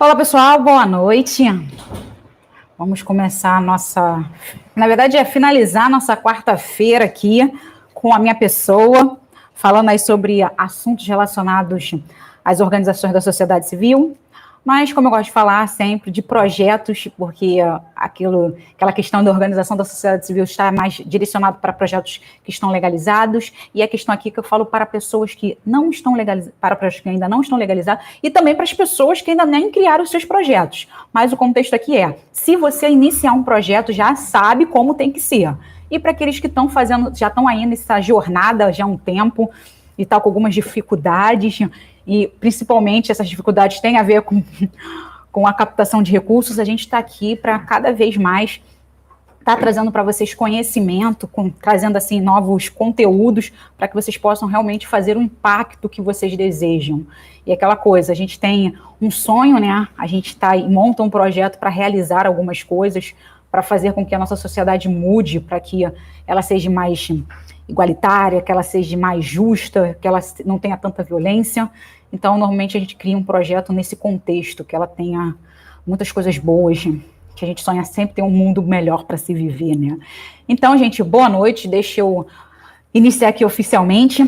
Olá, pessoal, boa noite. Vamos começar a nossa... Na verdade, finalizar a nossa quarta-feira aqui com a minha pessoa, falando aí sobre assuntos relacionados às organizações da sociedade civil, mas, como eu gosto de falar sempre, de projetos, porque aquela questão da organização da sociedade civil está mais direcionado para projetos que estão legalizados, e a questão aqui que eu falo para pessoas que não estão legalizadas, para projetos que ainda não estão legalizados, e também para as pessoas que ainda nem criaram os seus projetos. Mas o contexto aqui é, se você iniciar um projeto, já sabe como tem que ser. E para aqueles que estão fazendo, já estão aí nessa jornada já há um tempo, e tal, com algumas dificuldades, e principalmente essas dificuldades têm a ver com a captação de recursos, a gente está aqui para cada vez mais estar trazendo para vocês conhecimento, trazendo assim novos conteúdos para que vocês possam realmente fazer o impacto que vocês desejam. E aquela coisa, a gente tem um sonho, né? A gente monta um projeto para realizar algumas coisas, para fazer com que a nossa sociedade mude, para que ela seja mais igualitária, que ela seja mais justa, que ela não tenha tanta violência. Então, normalmente, a gente cria um projeto nesse contexto, que ela tenha muitas coisas boas, que a gente sonha sempre ter um mundo melhor para se viver, né? Então, gente, boa noite. Deixa eu iniciar aqui oficialmente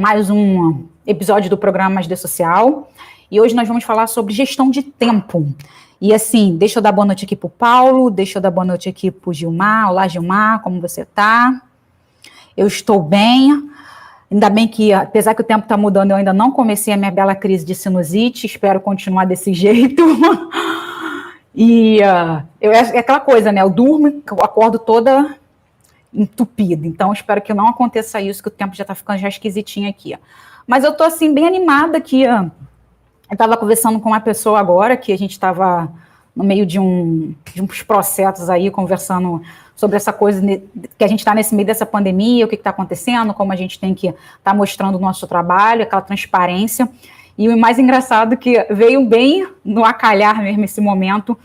mais um episódio do programa Mais D Social. E hoje nós vamos falar sobre gestão de tempo. E assim, deixa eu dar boa noite aqui para o Paulo, deixa eu dar boa noite aqui para o Gilmar. Olá, Gilmar, como você está? Eu estou bem, ainda bem que, apesar que o tempo está mudando, eu ainda não comecei a minha bela crise de sinusite, espero continuar desse jeito. E é aquela coisa, né, eu durmo, eu acordo toda entupida, então espero que não aconteça isso, que o tempo já está ficando já esquisitinho aqui. Mas eu estou, assim, bem animada que eu estava conversando com uma pessoa agora, que a gente estava no meio de uns processos aí, conversando sobre essa coisa que a gente está nesse meio dessa pandemia, o que está acontecendo, como a gente tem que estar mostrando o nosso trabalho, aquela transparência. E o mais engraçado que veio bem no acalhar mesmo esse momento,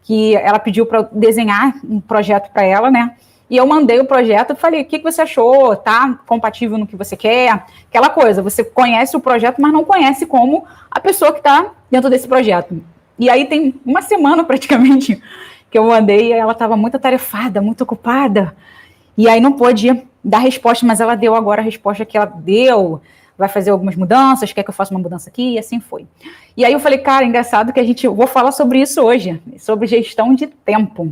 que ela pediu para desenhar um projeto para ela, né? E eu mandei o projeto e falei, o que você achou? Tá compatível no que você quer? Aquela coisa, você conhece o projeto, mas não conhece como a pessoa que está dentro desse projeto. E aí tem uma semana praticamente que eu mandei, e ela estava muito atarefada, muito ocupada, e aí não pôde dar resposta, mas ela deu agora a resposta que ela deu, vai fazer algumas mudanças, quer que eu faça uma mudança aqui, e assim foi. E aí eu falei, cara, engraçado que eu vou falar sobre isso hoje, sobre gestão de tempo.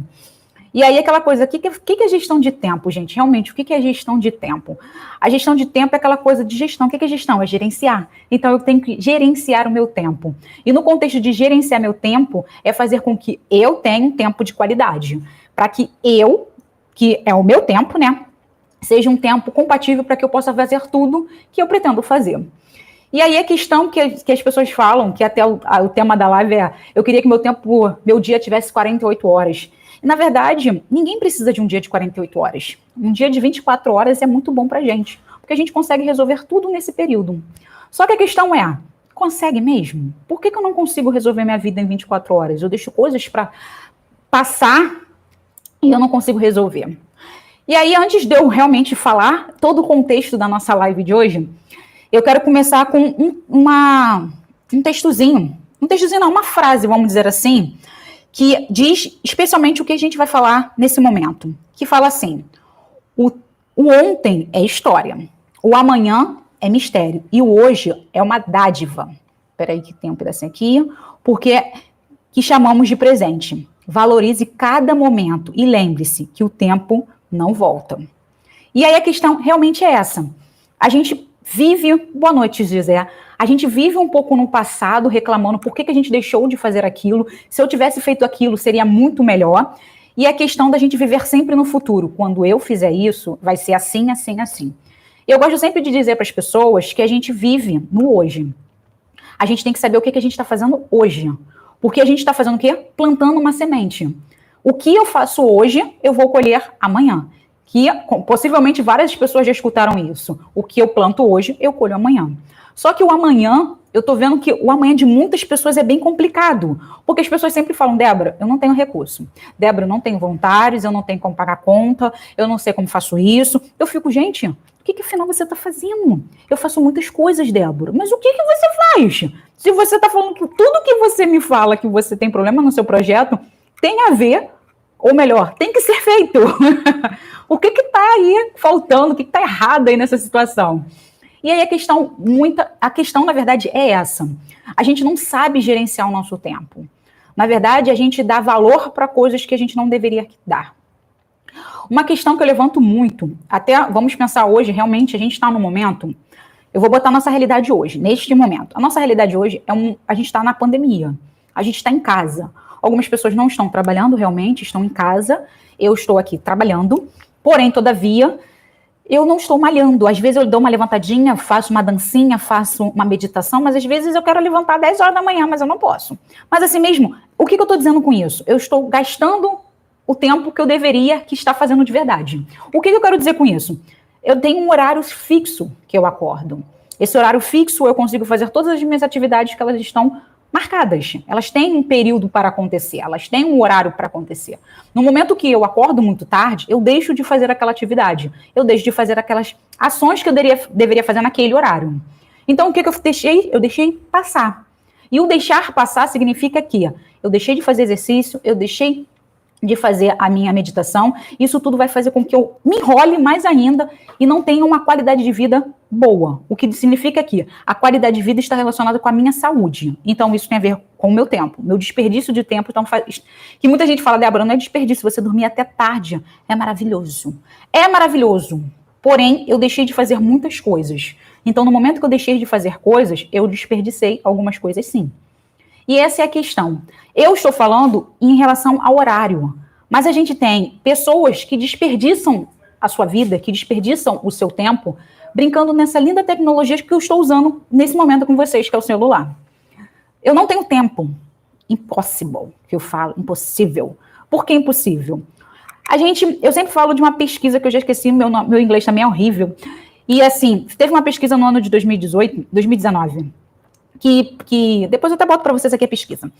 E aí aquela coisa, o que é gestão de tempo, gente? Realmente, o que é gestão de tempo? A gestão de tempo é aquela coisa de gestão. O que é gestão? É gerenciar. Então, eu tenho que gerenciar o meu tempo. E no contexto de gerenciar meu tempo, é fazer com que eu tenha um tempo de qualidade. Para que que é o meu tempo, né, seja um tempo compatível para que eu possa fazer tudo que eu pretendo fazer. E aí a questão que as pessoas falam, que até o tema da live é, eu queria que meu dia tivesse 48 horas. E, na verdade, ninguém precisa de um dia de 48 horas. Um dia de 24 horas é muito bom pra gente, porque a gente consegue resolver tudo nesse período. Só que a questão é, consegue mesmo? Por que eu não consigo resolver minha vida em 24 horas? Eu deixo coisas para passar e eu não consigo resolver. E aí, antes de eu realmente falar todo o contexto da nossa live de hoje, eu quero começar com um textozinho. Um textozinho não, uma frase, vamos dizer assim, que diz especialmente o que a gente vai falar nesse momento. Que fala assim, o ontem é história, o amanhã é mistério e o hoje é uma dádiva. Espera aí que tem um pedacinho aqui. Porque que chamamos de presente. Valorize cada momento e lembre-se que o tempo não volta. E aí a questão realmente é essa. A gente vive... Boa noite, José. A gente vive um pouco no passado reclamando por que a gente deixou de fazer aquilo. Se eu tivesse feito aquilo, seria muito melhor. E a questão da gente viver sempre no futuro. Quando eu fizer isso, vai ser assim, assim, assim. Eu gosto sempre de dizer para as pessoas que a gente vive no hoje. A gente tem que saber o que a gente está fazendo hoje. Porque a gente está fazendo o quê? Plantando uma semente. O que eu faço hoje, eu vou colher amanhã. Que possivelmente várias pessoas já escutaram isso. O que eu planto hoje, eu colho amanhã. Só que o amanhã, eu tô vendo que o amanhã de muitas pessoas é bem complicado. Porque as pessoas sempre falam, Débora, eu não tenho recurso. Débora, eu não tenho voluntários, eu não tenho como pagar conta, eu não sei como faço isso. Eu fico, gente, O que afinal você está fazendo? Eu faço muitas coisas, Débora. Mas o que você faz? Se você está falando que tudo que você me fala que você tem problema no seu projeto tem a ver, ou melhor, tem que ser feito. O que está aí faltando? O que está errado aí nessa situação? E aí a questão, na verdade, é essa. A gente não sabe gerenciar o nosso tempo. Na verdade, a gente dá valor para coisas que a gente não deveria dar. Uma questão que eu levanto muito, até vamos pensar hoje, realmente, a gente está no momento, eu vou botar a nossa realidade hoje, neste momento. A nossa realidade hoje a gente está na pandemia, a gente está em casa. Algumas pessoas não estão trabalhando realmente, estão em casa, eu estou aqui trabalhando, porém, todavia, eu não estou malhando. Às vezes eu dou uma levantadinha, faço uma dancinha, faço uma meditação, mas às vezes eu quero levantar 10 horas da manhã, mas eu não posso. Mas assim mesmo, o que eu estou dizendo com isso? Eu estou gastando o tempo que eu deveria que estar fazendo de verdade. O que eu quero dizer com isso? Eu tenho um horário fixo que eu acordo. Esse horário fixo eu consigo fazer todas as minhas atividades que elas estão marcadas. Elas têm um período para acontecer, elas têm um horário para acontecer. No momento que eu acordo muito tarde, eu deixo de fazer aquela atividade, eu deixo de fazer aquelas ações que eu deveria fazer naquele horário. Então, o que eu deixei? Eu deixei passar. E o deixar passar significa que eu deixei de fazer exercício, eu deixei de fazer a minha meditação, isso tudo vai fazer com que eu me enrole mais ainda e não tenha uma qualidade de vida boa. O que significa que a qualidade de vida está relacionada com a minha saúde. Então, isso tem a ver com o meu tempo, meu desperdício de tempo. Então, que muita gente fala, Débora, não é desperdício, você dormir até tarde. É maravilhoso. É maravilhoso. Porém, eu deixei de fazer muitas coisas. Então, no momento que eu deixei de fazer coisas, eu desperdicei algumas coisas sim. E essa é a questão. Eu estou falando em relação ao horário, mas a gente tem pessoas que desperdiçam a sua vida, que desperdiçam o seu tempo, brincando nessa linda tecnologia que eu estou usando nesse momento com vocês, que é o celular. Eu não tenho tempo. Impossible, que eu falo, impossível. Por que impossível? Eu sempre falo de uma pesquisa que eu já esqueci, meu inglês também é horrível. E assim, teve uma pesquisa no ano de 2019, que depois eu até boto para vocês aqui a pesquisa,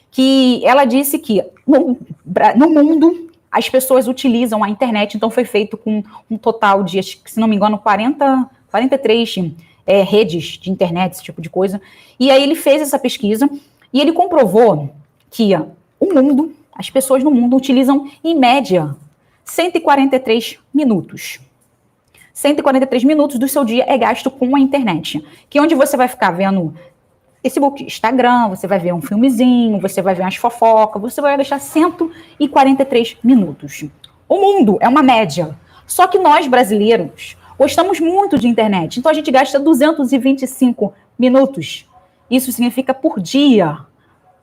que ela disse que no mundo as pessoas utilizam a internet, então foi feito com um total de, se não me engano, 43 redes de internet, esse tipo de coisa, e aí ele fez essa pesquisa e ele comprovou que as pessoas no mundo utilizam, em média, 143 minutos. 143 minutos do seu dia é gasto com a internet, que é onde você vai ficar vendo Facebook, Instagram, você vai ver um filmezinho, você vai ver umas fofocas, você vai deixar 143 minutos. O mundo é uma média. Só que nós, brasileiros, gostamos muito de internet. Então, a gente gasta 225 minutos. Isso significa por dia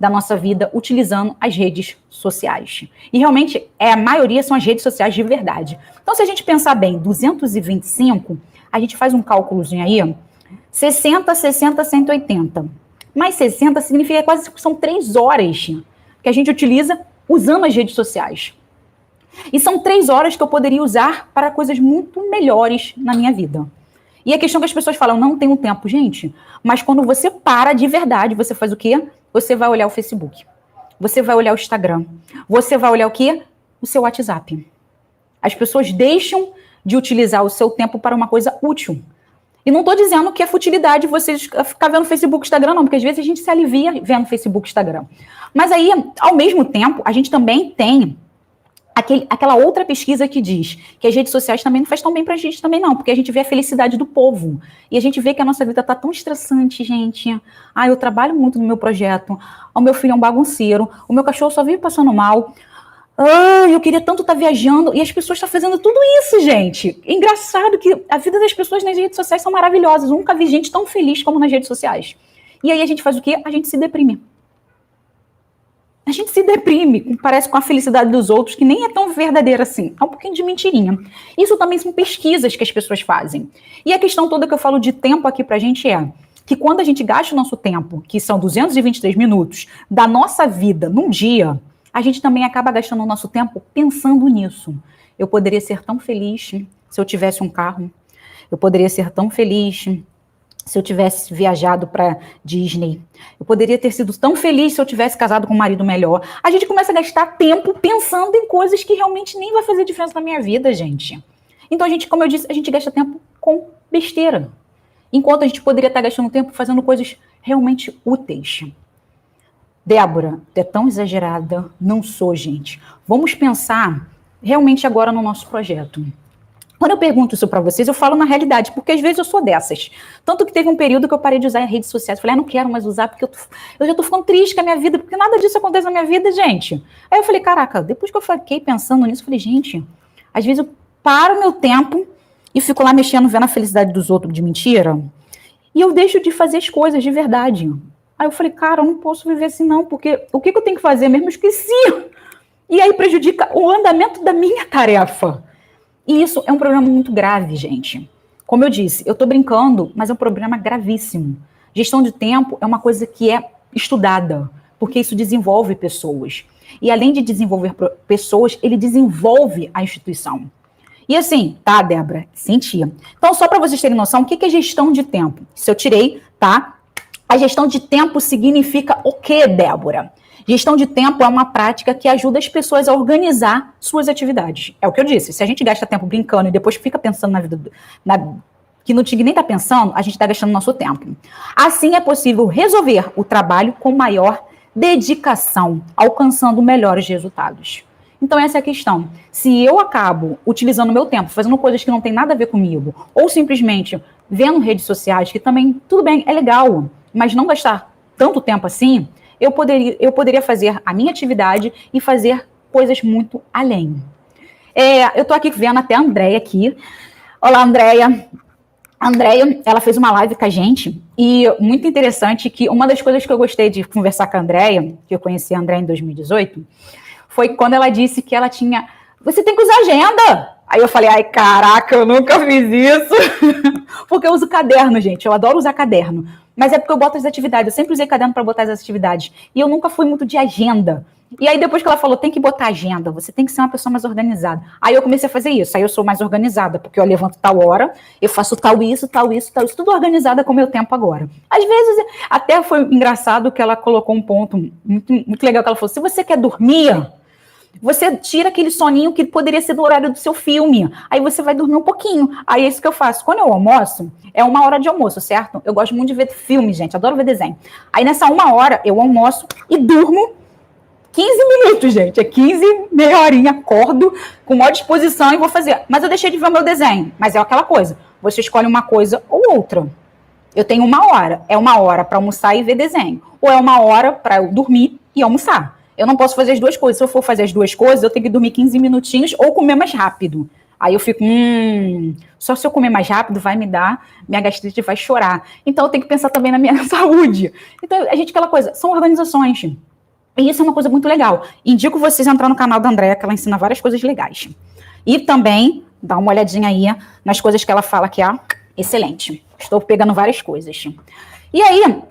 da nossa vida utilizando as redes sociais. E realmente, a maioria são as redes sociais de verdade. Então, se a gente pensar bem, 225, a gente faz um cálculozinho aí, 60, 60, 180. Mais 60 significa que quase são 3 horas que a gente utiliza usando as redes sociais. E são 3 horas que eu poderia usar para coisas muito melhores na minha vida. E a questão que as pessoas falam, não tenho tempo, gente. Mas quando você para de verdade, você faz o quê? Você vai olhar o Facebook. Você vai olhar o Instagram. Você vai olhar o quê? O seu WhatsApp. As pessoas deixam de utilizar o seu tempo para uma coisa útil. E não estou dizendo que é futilidade você ficar vendo Facebook, Instagram, não, porque às vezes a gente se alivia vendo Facebook, Instagram. Mas aí, ao mesmo tempo, a gente também tem aquela outra pesquisa que diz que as redes sociais também não faz tão bem pra gente também não, porque a gente vê a felicidade do povo. E a gente vê que a nossa vida tá tão estressante, gente. Eu trabalho muito no meu projeto, o meu filho é um bagunceiro, o meu cachorro só vive passando mal. Eu queria tanto estar viajando, e as pessoas estão fazendo tudo isso, gente. É engraçado que a vida das pessoas nas redes sociais são maravilhosas. Eu nunca vi gente tão feliz como nas redes sociais. E aí a gente faz o quê? A gente se deprime. A gente se deprime, parece com a felicidade dos outros, que nem é tão verdadeira assim. É um pouquinho de mentirinha. Isso também são pesquisas que as pessoas fazem. E a questão toda que eu falo de tempo aqui pra gente é que quando a gente gasta o nosso tempo, que são 223 minutos da nossa vida num dia, a gente também acaba gastando o nosso tempo pensando nisso. Eu poderia ser tão feliz se eu tivesse um carro. Eu poderia ser tão feliz se eu tivesse viajado para Disney. Eu poderia ter sido tão feliz se eu tivesse casado com um marido melhor. A gente começa a gastar tempo pensando em coisas que realmente nem vai fazer diferença na minha vida, gente. Então, como eu disse, a gente gasta tempo com besteira. Enquanto a gente poderia estar gastando tempo fazendo coisas realmente úteis. Débora, tu é tão exagerada. Não sou, gente. Vamos pensar realmente agora no nosso projeto. Quando eu pergunto isso para vocês, eu falo na realidade, porque às vezes eu sou dessas. Tanto que teve um período que eu parei de usar redes sociais. Falei, não quero mais usar, porque eu já tô ficando triste com a minha vida, porque nada disso acontece na minha vida, gente. Aí eu falei, caraca, depois que eu fiquei pensando nisso, eu falei, gente, às vezes eu paro meu tempo e fico lá mexendo, vendo a felicidade dos outros de mentira, e eu deixo de fazer as coisas de verdade. Aí eu falei, cara, eu não posso viver assim não, porque o que eu tenho que fazer mesmo? Eu esqueci. E aí prejudica o andamento da minha tarefa. E isso é um problema muito grave, gente. Como eu disse, eu estou brincando, mas é um problema gravíssimo. Gestão de tempo é uma coisa que é estudada, porque isso desenvolve pessoas. E além de desenvolver pessoas, ele desenvolve a instituição. E assim, tá, Débora? Sentia. Então, só para vocês terem noção, o que é gestão de tempo? Isso eu tirei, tá? A gestão de tempo significa o quê, Débora? Gestão de tempo é uma prática que ajuda as pessoas a organizar suas atividades. É o que eu disse. Se a gente gasta tempo brincando e depois fica pensando na vida que não tinha nem tá pensando, a gente está gastando nosso tempo. Assim é possível resolver o trabalho com maior dedicação, alcançando melhores resultados. Então essa é a questão. Se eu acabo utilizando meu tempo, fazendo coisas que não tem nada a ver comigo, ou simplesmente vendo redes sociais, que também, tudo bem, é legal, mas não gastar tanto tempo assim, eu poderia fazer a minha atividade e fazer coisas muito além. Eu estou aqui vendo até a Andréia aqui. Olá, Andréia. A Andréia, ela fez uma live com a gente e muito interessante que uma das coisas que eu gostei de conversar com a Andréia, que eu conheci a Andréia em 2018, foi quando ela disse que ela tinha... Você tem que usar agenda! Aí eu falei, ai, caraca, eu nunca fiz isso. Porque eu uso caderno, gente. Eu adoro usar caderno. Mas é porque eu boto as atividades. Eu sempre usei caderno para botar as atividades. E eu nunca fui muito de agenda. E aí depois que ela falou, tem que botar agenda, você tem que ser uma pessoa mais organizada. Aí eu comecei a fazer isso. Aí eu sou mais organizada, porque eu levanto tal hora, eu faço tal isso, tudo organizada com o meu tempo agora. Às vezes, até foi engraçado que ela colocou um ponto muito, muito legal, que ela falou, se você quer dormir... Você tira aquele soninho que poderia ser do horário do seu filme. Aí você vai dormir um pouquinho. Aí é isso que eu faço. Quando eu almoço, é 1 hora de almoço, certo? Eu gosto muito de ver filme, gente. Adoro ver desenho. Aí nessa 1 hora, eu almoço e durmo 15 minutos, gente. É 15, meia horinha. Acordo com maior disposição e vou fazer. Mas eu deixei de ver o meu desenho. Mas é aquela coisa. Você escolhe uma coisa ou outra. Eu tenho 1 hora. É 1 hora para almoçar e ver desenho. Ou é 1 hora para eu dormir e almoçar. Eu não posso fazer as duas coisas. Se eu for fazer as duas coisas, eu tenho que dormir 15 minutinhos ou comer mais rápido. Aí eu fico, só se eu comer mais rápido vai me dar, minha gastrite vai chorar. Então eu tenho que pensar também na minha saúde. Então, a gente, aquela coisa, são organizações. E isso é uma coisa muito legal. Indico vocês entrar no canal da Andréia, que ela ensina várias coisas legais. E também, dá uma olhadinha aí nas coisas que ela fala que é excelente. Estou pegando várias coisas. E aí...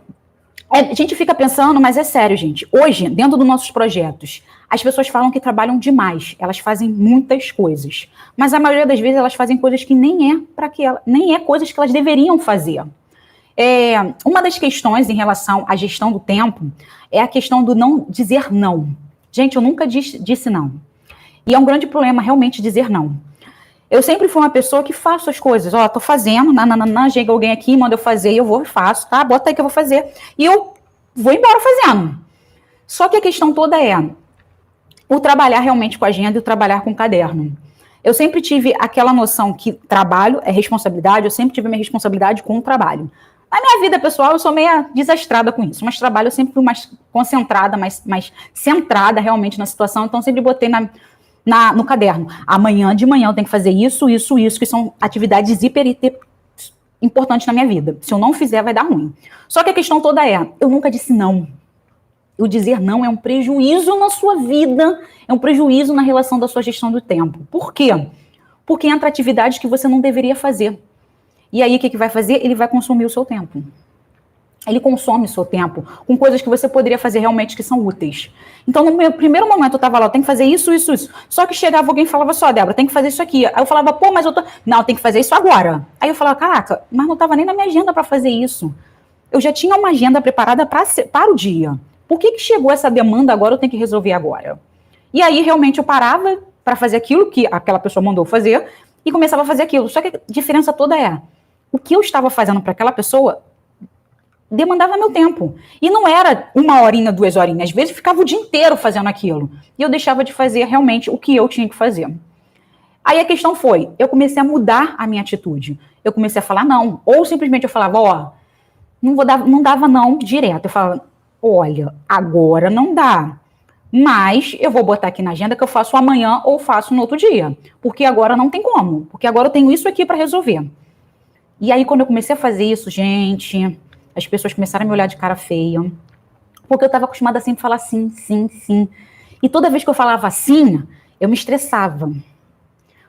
a gente fica pensando, mas é sério, gente. Hoje, dentro dos nossos projetos, as pessoas falam que trabalham demais. Elas fazem muitas coisas. Mas a maioria das vezes elas fazem coisas que nem é coisas que elas deveriam fazer. Uma das questões em relação à gestão do tempo é a questão do não dizer não. Gente, eu nunca disse não. E é um grande problema realmente dizer não. Eu sempre fui uma pessoa que faço as coisas. Tô fazendo, chega alguém aqui, manda eu fazer, e eu vou e faço, tá? Bota aí que eu vou fazer. E eu vou embora fazendo. Só que a questão toda é o trabalhar realmente com a agenda e o trabalhar com o caderno. Eu sempre tive aquela noção que trabalho é responsabilidade, eu sempre tive minha responsabilidade com o trabalho. Na minha vida pessoal, eu sou meio desastrada com isso, mas trabalho eu sempre fui mais concentrada, mais centrada realmente na situação, então sempre botei no caderno. Amanhã de manhã eu tenho que fazer isso, que são atividades hiper importantes na minha vida. Se eu não fizer, vai dar ruim. Só que a questão toda eu nunca disse não. O dizer não é um prejuízo na sua vida, é um prejuízo na relação da sua gestão do tempo. Por quê? Porque entra atividades que você não deveria fazer. E aí, o que vai fazer? Ele vai consumir o seu tempo. Ele consome o seu tempo com coisas que você poderia fazer realmente que são úteis. Então, no meu primeiro momento, eu estava lá, eu tenho que fazer isso. Só que chegava alguém e falava só, Débora, tem que fazer isso aqui. Aí eu falava, pô, mas eu tô... Não, tem que fazer isso agora. Aí eu falava, caraca, mas não estava nem na minha agenda para fazer isso. Eu já tinha uma agenda preparada para o dia. Por que chegou essa demanda agora, eu tenho que resolver agora? E aí, realmente, eu parava para fazer aquilo que aquela pessoa mandou fazer e começava a fazer aquilo. Só que a diferença toda é, o que eu estava fazendo para aquela pessoa demandava meu tempo. E não era 1 horinha, 2 horinhas. Às vezes eu ficava o dia inteiro fazendo aquilo. E eu deixava de fazer realmente o que eu tinha que fazer. Aí a questão foi, eu comecei a mudar a minha atitude. Eu comecei a falar não. Ou simplesmente eu falava, ó, não dava não direto. Eu falava, olha, agora não dá. Mas eu vou botar aqui na agenda que eu faço amanhã ou faço no outro dia. Porque agora não tem como. Porque agora eu tenho isso aqui para resolver. E aí, quando eu comecei a fazer isso, gente, as pessoas começaram a me olhar de cara feia. Porque eu estava acostumada a sempre falar sim, sim, sim. E toda vez que eu falava sim, eu me estressava.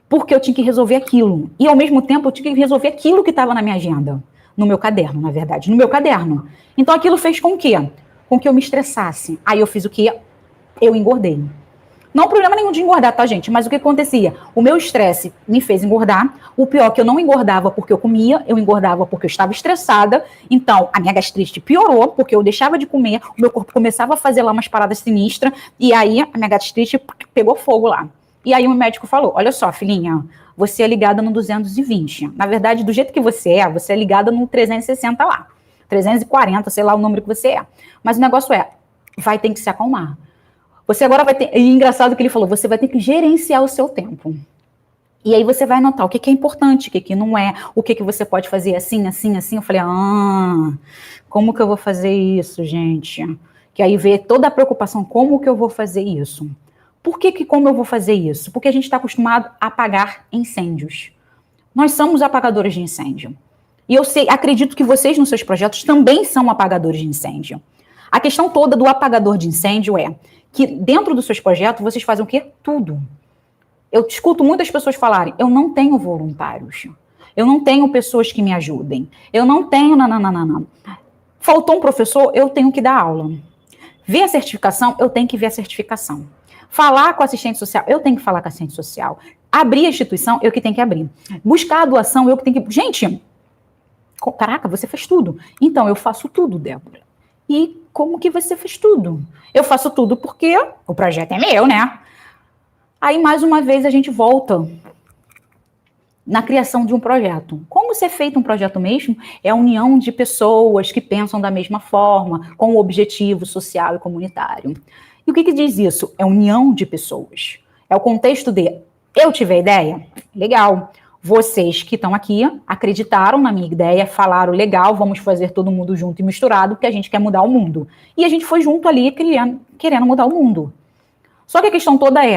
Porque eu tinha que resolver aquilo. E, ao mesmo tempo, eu tinha que resolver aquilo que estava na minha agenda. No meu caderno, na verdade. No meu caderno. Então, aquilo fez com que? Com que eu me estressasse. Aí eu fiz o quê? Eu engordei. Não problema nenhum de engordar, tá, gente? Mas o que acontecia? O meu estresse me fez engordar. O pior é que eu não engordava porque eu comia, eu engordava porque eu estava estressada. Então, a minha gastrite piorou, porque eu deixava de comer, o meu corpo começava a fazer lá umas paradas sinistras, e aí a minha gastrite pegou fogo lá. E aí o médico falou, olha só, filhinha, você é ligada no 220. Na verdade, do jeito que você é ligada no 360 lá. 340, sei lá o número que você é. Mas o negócio é, vai ter que se acalmar. Você agora vai ter... E engraçado que ele falou, você vai ter que gerenciar o seu tempo. E aí você vai notar o que é importante, o que não é, o que você pode fazer assim, assim, assim. Eu falei, como que eu vou fazer isso, gente? Que aí vê toda a preocupação, como que eu vou fazer isso? Por que como eu vou fazer isso? Porque a gente está acostumado a apagar incêndios. Nós somos apagadores de incêndio. E eu sei, acredito que vocês nos seus projetos também são apagadores de incêndio. A questão toda do apagador de incêndio é que dentro dos seus projetos vocês fazem o quê? Tudo. Eu escuto muitas pessoas falarem, eu não tenho voluntários, eu não tenho pessoas que me ajudem, eu não tenho nananana. Faltou um professor, eu tenho que dar aula. Ver a certificação, eu tenho que ver a certificação. Falar com assistente social, eu tenho que falar com assistente social. Abrir a instituição, eu que tenho que abrir. Buscar a doação, eu que tenho que... Gente, caraca, você fez tudo. Então, eu faço tudo, Débora. E como que você fez tudo? Eu faço tudo porque o projeto é meu, né? Aí, mais uma vez, a gente volta na criação de um projeto. Como ser feito um projeto mesmo? É a união de pessoas que pensam da mesma forma, com o objetivo social e comunitário. E o que diz isso? É união de pessoas. É o contexto de, eu tive a ideia? Legal. Vocês que estão aqui acreditaram na minha ideia, falaram, legal, vamos fazer todo mundo junto e misturado, porque a gente quer mudar o mundo. E a gente foi junto ali querendo mudar o mundo. Só que a questão toda é,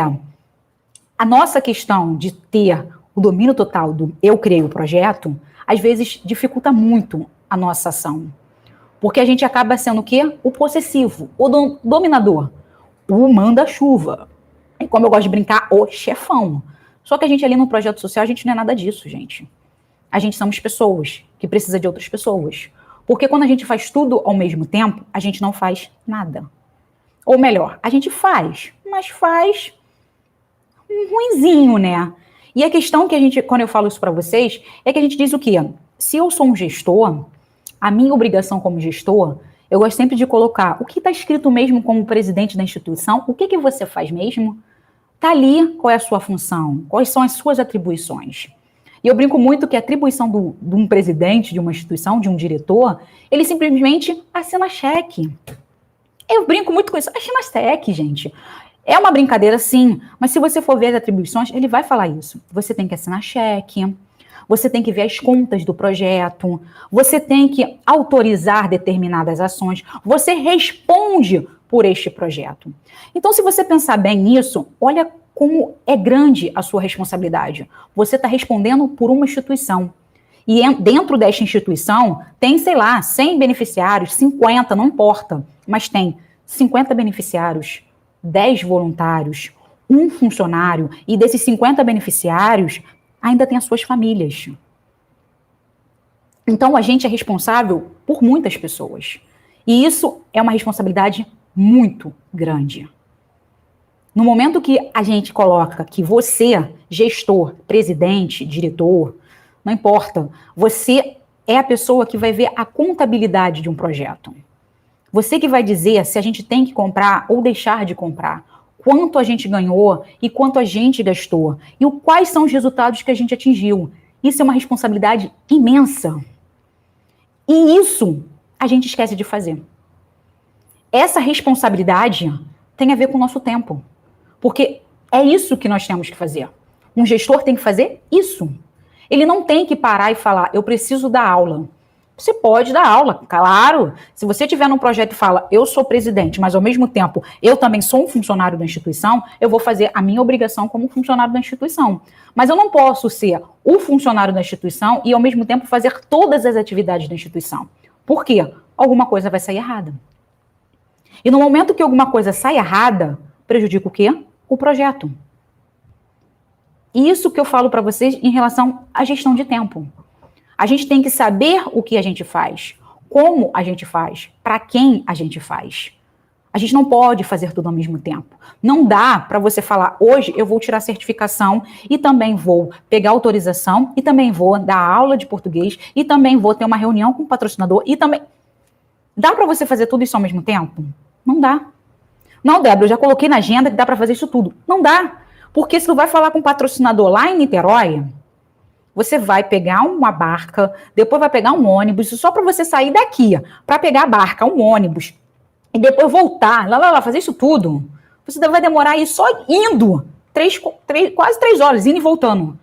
a nossa questão de ter o domínio total do eu criei o projeto, às vezes dificulta muito a nossa ação. Porque a gente acaba sendo o quê? O possessivo, o dominador, o manda-chuva. E como eu gosto de brincar, o chefão. Só que a gente ali no projeto social, a gente não é nada disso, gente. A gente somos pessoas que precisam de outras pessoas. Porque quando a gente faz tudo ao mesmo tempo, a gente não faz nada. Ou melhor, a gente faz, mas faz ruinzinho, né? E a questão que a gente, quando eu falo isso para vocês, é que a gente diz o quê? Se eu sou um gestor, a minha obrigação como gestor, eu gosto sempre de colocar o que está escrito mesmo como presidente da instituição, o que você faz mesmo, tá ali qual é a sua função, quais são as suas atribuições. E eu brinco muito que a atribuição de um presidente de uma instituição, de um diretor, ele simplesmente assina cheque. Eu brinco muito com isso, assina cheque, gente. É uma brincadeira, sim, mas se você for ver as atribuições, ele vai falar isso. Você tem que assinar cheque, você tem que ver as contas do projeto, você tem que autorizar determinadas ações, você responde por este projeto. Então, se você pensar bem nisso, olha como é grande a sua responsabilidade. Você está respondendo por uma instituição. E dentro desta instituição, tem, sei lá, 100 beneficiários, 50, não importa, mas tem 50 beneficiários, 10 voluntários, um funcionário, e desses 50 beneficiários, ainda tem as suas famílias. Então, a gente é responsável por muitas pessoas. E isso é uma responsabilidade muito grande. No momento que a gente coloca que você, gestor, presidente, diretor, não importa, você é a pessoa que vai ver a contabilidade de um projeto. Você que vai dizer se a gente tem que comprar ou deixar de comprar, quanto a gente ganhou e quanto a gente gastou. E quais são os resultados que a gente atingiu. Isso é uma responsabilidade imensa. E isso a gente esquece de fazer. Essa responsabilidade tem a ver com o nosso tempo. Porque é isso que nós temos que fazer. Um gestor tem que fazer isso. Ele não tem que parar e falar, eu preciso dar aula. Você pode dar aula, claro. Se você estiver num projeto e fala, eu sou presidente, mas ao mesmo tempo eu também sou um funcionário da instituição, eu vou fazer a minha obrigação como funcionário da instituição. Mas eu não posso ser o funcionário da instituição e ao mesmo tempo fazer todas as atividades da instituição. Por quê? Alguma coisa vai sair errada. E no momento que alguma coisa sai errada, prejudica o quê? O projeto. E isso que eu falo para vocês em relação à gestão de tempo. A gente tem que saber o que a gente faz, como a gente faz, para quem a gente faz. A gente não pode fazer tudo ao mesmo tempo. Não dá para você falar, hoje eu vou tirar certificação e também vou pegar autorização e também vou dar aula de português e também vou ter uma reunião com o patrocinador e também... Dá para você fazer tudo isso ao mesmo tempo? Não dá. Não, Débora, eu já coloquei na agenda que dá para fazer isso tudo. Não dá. Porque se tu vai falar com o patrocinador lá em Niterói, você vai pegar uma barca, depois vai pegar um ônibus, só para você sair daqui, para pegar a barca, um ônibus, e depois voltar, fazer isso tudo. Você vai demorar aí só indo, quase 3 horas, indo e voltando.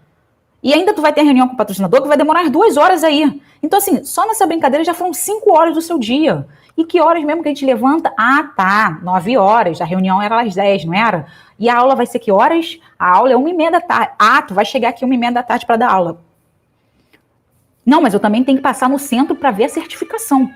E ainda tu vai ter reunião com o patrocinador que vai demorar 2 horas aí. Então, assim, só nessa brincadeira já foram 5 horas do seu dia. E que horas mesmo que a gente levanta? Ah, tá, 9 horas, a reunião era às 10, não era? E a aula vai ser que horas? A aula é 1h30 da tarde. Ah, tu vai chegar aqui 1h30 da tarde para dar aula. Não, mas eu também tenho que passar no centro para ver a certificação.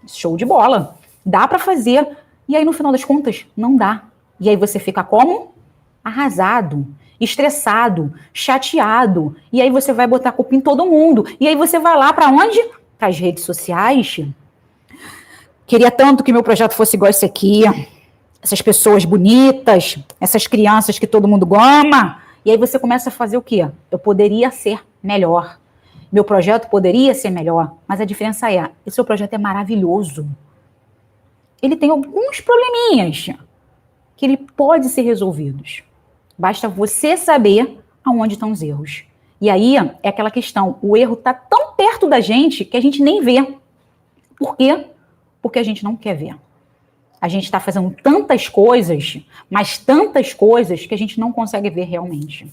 Show de bola. Dá para fazer. E aí, no final das contas, não dá. E aí você fica como? Arrasado, estressado, chateado. E aí você vai botar a culpa em todo mundo. E aí você vai lá para onde? Para as redes sociais. Queria tanto que meu projeto fosse igual esse aqui. Essas pessoas bonitas, essas crianças que todo mundo ama. E aí você começa a fazer o quê? Eu poderia ser melhor. Meu projeto poderia ser melhor. Mas a diferença é, o seu projeto é maravilhoso. Ele tem alguns probleminhas que ele pode ser resolvidos. Basta você saber aonde estão os erros. E aí é aquela questão, o erro está tão perto da gente que a gente nem vê. Por quê? Porque a gente não quer ver. A gente está fazendo tantas coisas, mas tantas coisas que a gente não consegue ver realmente.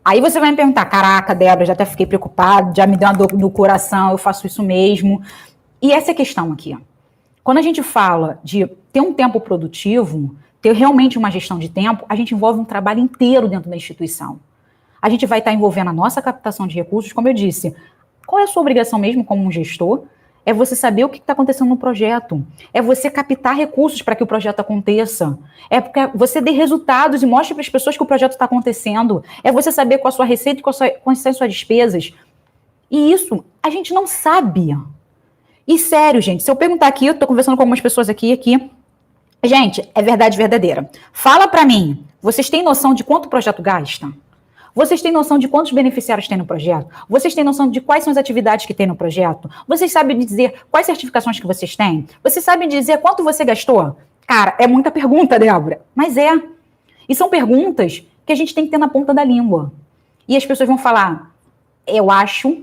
Aí você vai me perguntar, caraca, Débora, já até fiquei preocupada, já me deu uma dor no coração, eu faço isso mesmo. E essa é a questão aqui. Quando a gente fala de ter um tempo produtivo, ter realmente uma gestão de tempo, a gente envolve um trabalho inteiro dentro da instituição. A gente vai estar envolvendo a nossa captação de recursos, como eu disse. Qual é a sua obrigação mesmo como um gestor? É você saber o que está acontecendo no projeto. É você captar recursos para que o projeto aconteça. É porque você dê resultados e mostre para as pessoas que o projeto está acontecendo. É você saber qual a sua receita e quais são as suas despesas. E isso a gente não sabe. E sério, gente, se eu perguntar aqui, eu estou conversando com algumas pessoas aqui. Gente, é verdade verdadeira. Fala para mim, vocês têm noção de quanto o projeto gasta? Vocês têm noção de quantos beneficiários tem no projeto? Vocês têm noção de quais são as atividades que tem no projeto? Vocês sabem dizer quais certificações que vocês têm? Vocês sabem dizer quanto você gastou? Cara, é muita pergunta, Débora. Mas é. E são perguntas que a gente tem que ter na ponta da língua. E as pessoas vão falar, eu acho,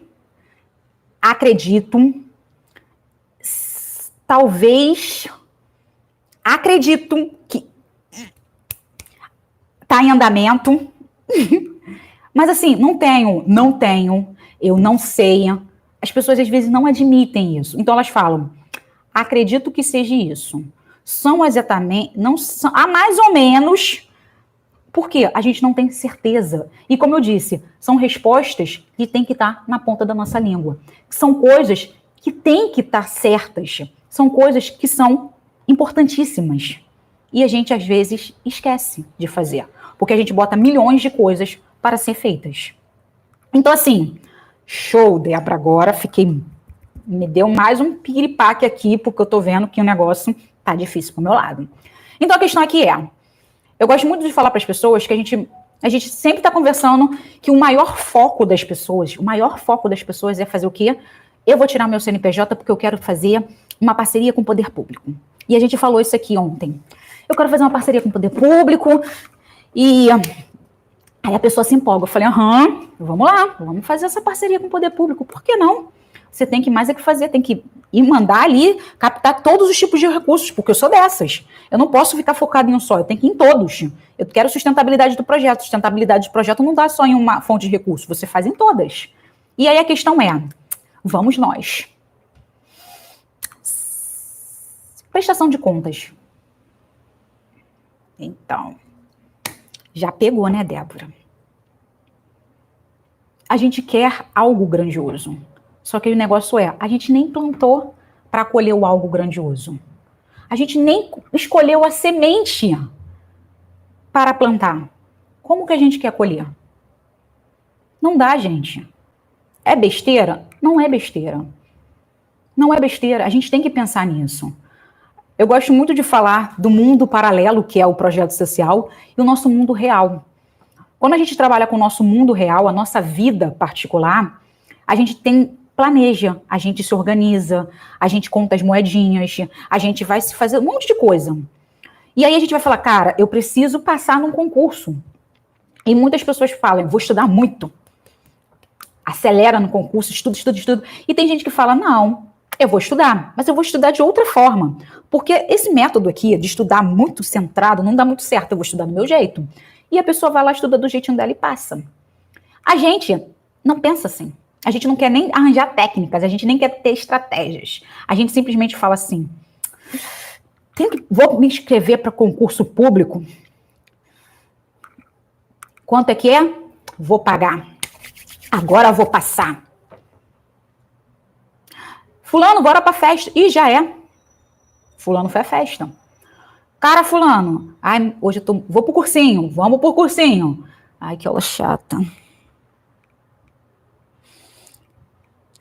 acredito, talvez, acredito que está em andamento. Mas assim, não tenho, eu não sei. As pessoas às vezes não admitem isso. Então elas falam, acredito que seja isso. São exatamente, não são, mais ou menos, porque a gente não tem certeza. E como eu disse, são respostas que têm que estar na ponta da nossa língua. São coisas que têm que estar certas. São coisas que são importantíssimas. E a gente às vezes esquece de fazer. Porque a gente bota milhões de coisas para ser feitas. Então, assim, show, Débora, agora me deu mais um piripaque aqui, porque eu tô vendo que o negócio tá difícil pro meu lado. Então, a questão aqui é, eu gosto muito de falar para as pessoas que a gente sempre tá conversando que o maior foco das pessoas é fazer o quê? Eu vou tirar meu CNPJ porque eu quero fazer uma parceria com o poder público. E a gente falou isso aqui ontem. eu quero fazer uma parceria com o poder público. E aí a pessoa se empolga. Eu falei, vamos lá, vamos fazer essa parceria com o poder público. Por que não? Você tem que mais é que fazer, tem que ir mandar ali, captar todos os tipos de recursos, porque eu sou dessas. Eu não posso ficar focado em um só, eu tenho que ir em todos. Eu quero sustentabilidade do projeto. Sustentabilidade do projeto não dá só em uma fonte de recurso, você faz em todas. E aí a questão é, vamos nós. Prestação de contas. Então, já pegou, né, Débora? A gente quer algo grandioso. Só que o negócio é, a gente nem plantou para colher o algo grandioso. A gente nem escolheu a semente para plantar. Como que a gente quer colher? Não dá, gente. É besteira? Não é besteira. Não é besteira. A gente tem que pensar nisso. Eu gosto muito de falar do mundo paralelo, que é o projeto social, e o nosso mundo real. Quando a gente trabalha com o nosso mundo real, a nossa vida particular, a gente planeja, a gente se organiza, a gente conta as moedinhas, a gente vai se fazer um monte de coisa. E aí a gente vai falar, cara, eu preciso passar num concurso. E muitas pessoas falam, vou estudar muito. Acelera no concurso, estuda. E tem gente que fala, não, eu vou estudar, mas eu vou estudar de outra forma. Porque esse método aqui de estudar muito centrado não dá muito certo, eu vou estudar do meu jeito. E a pessoa vai lá, estuda do jeitinho dela e passa. A gente não pensa assim. A gente não quer nem arranjar técnicas, a gente nem quer ter estratégias. A gente simplesmente fala assim, vou me inscrever para concurso público. Quanto é que é? Vou pagar. Agora vou passar. Fulano, bora pra festa. E já é. Fulano foi à festa. Cara, fulano, ai, hoje vou pro cursinho, vamos pro cursinho. Ai, que aula chata.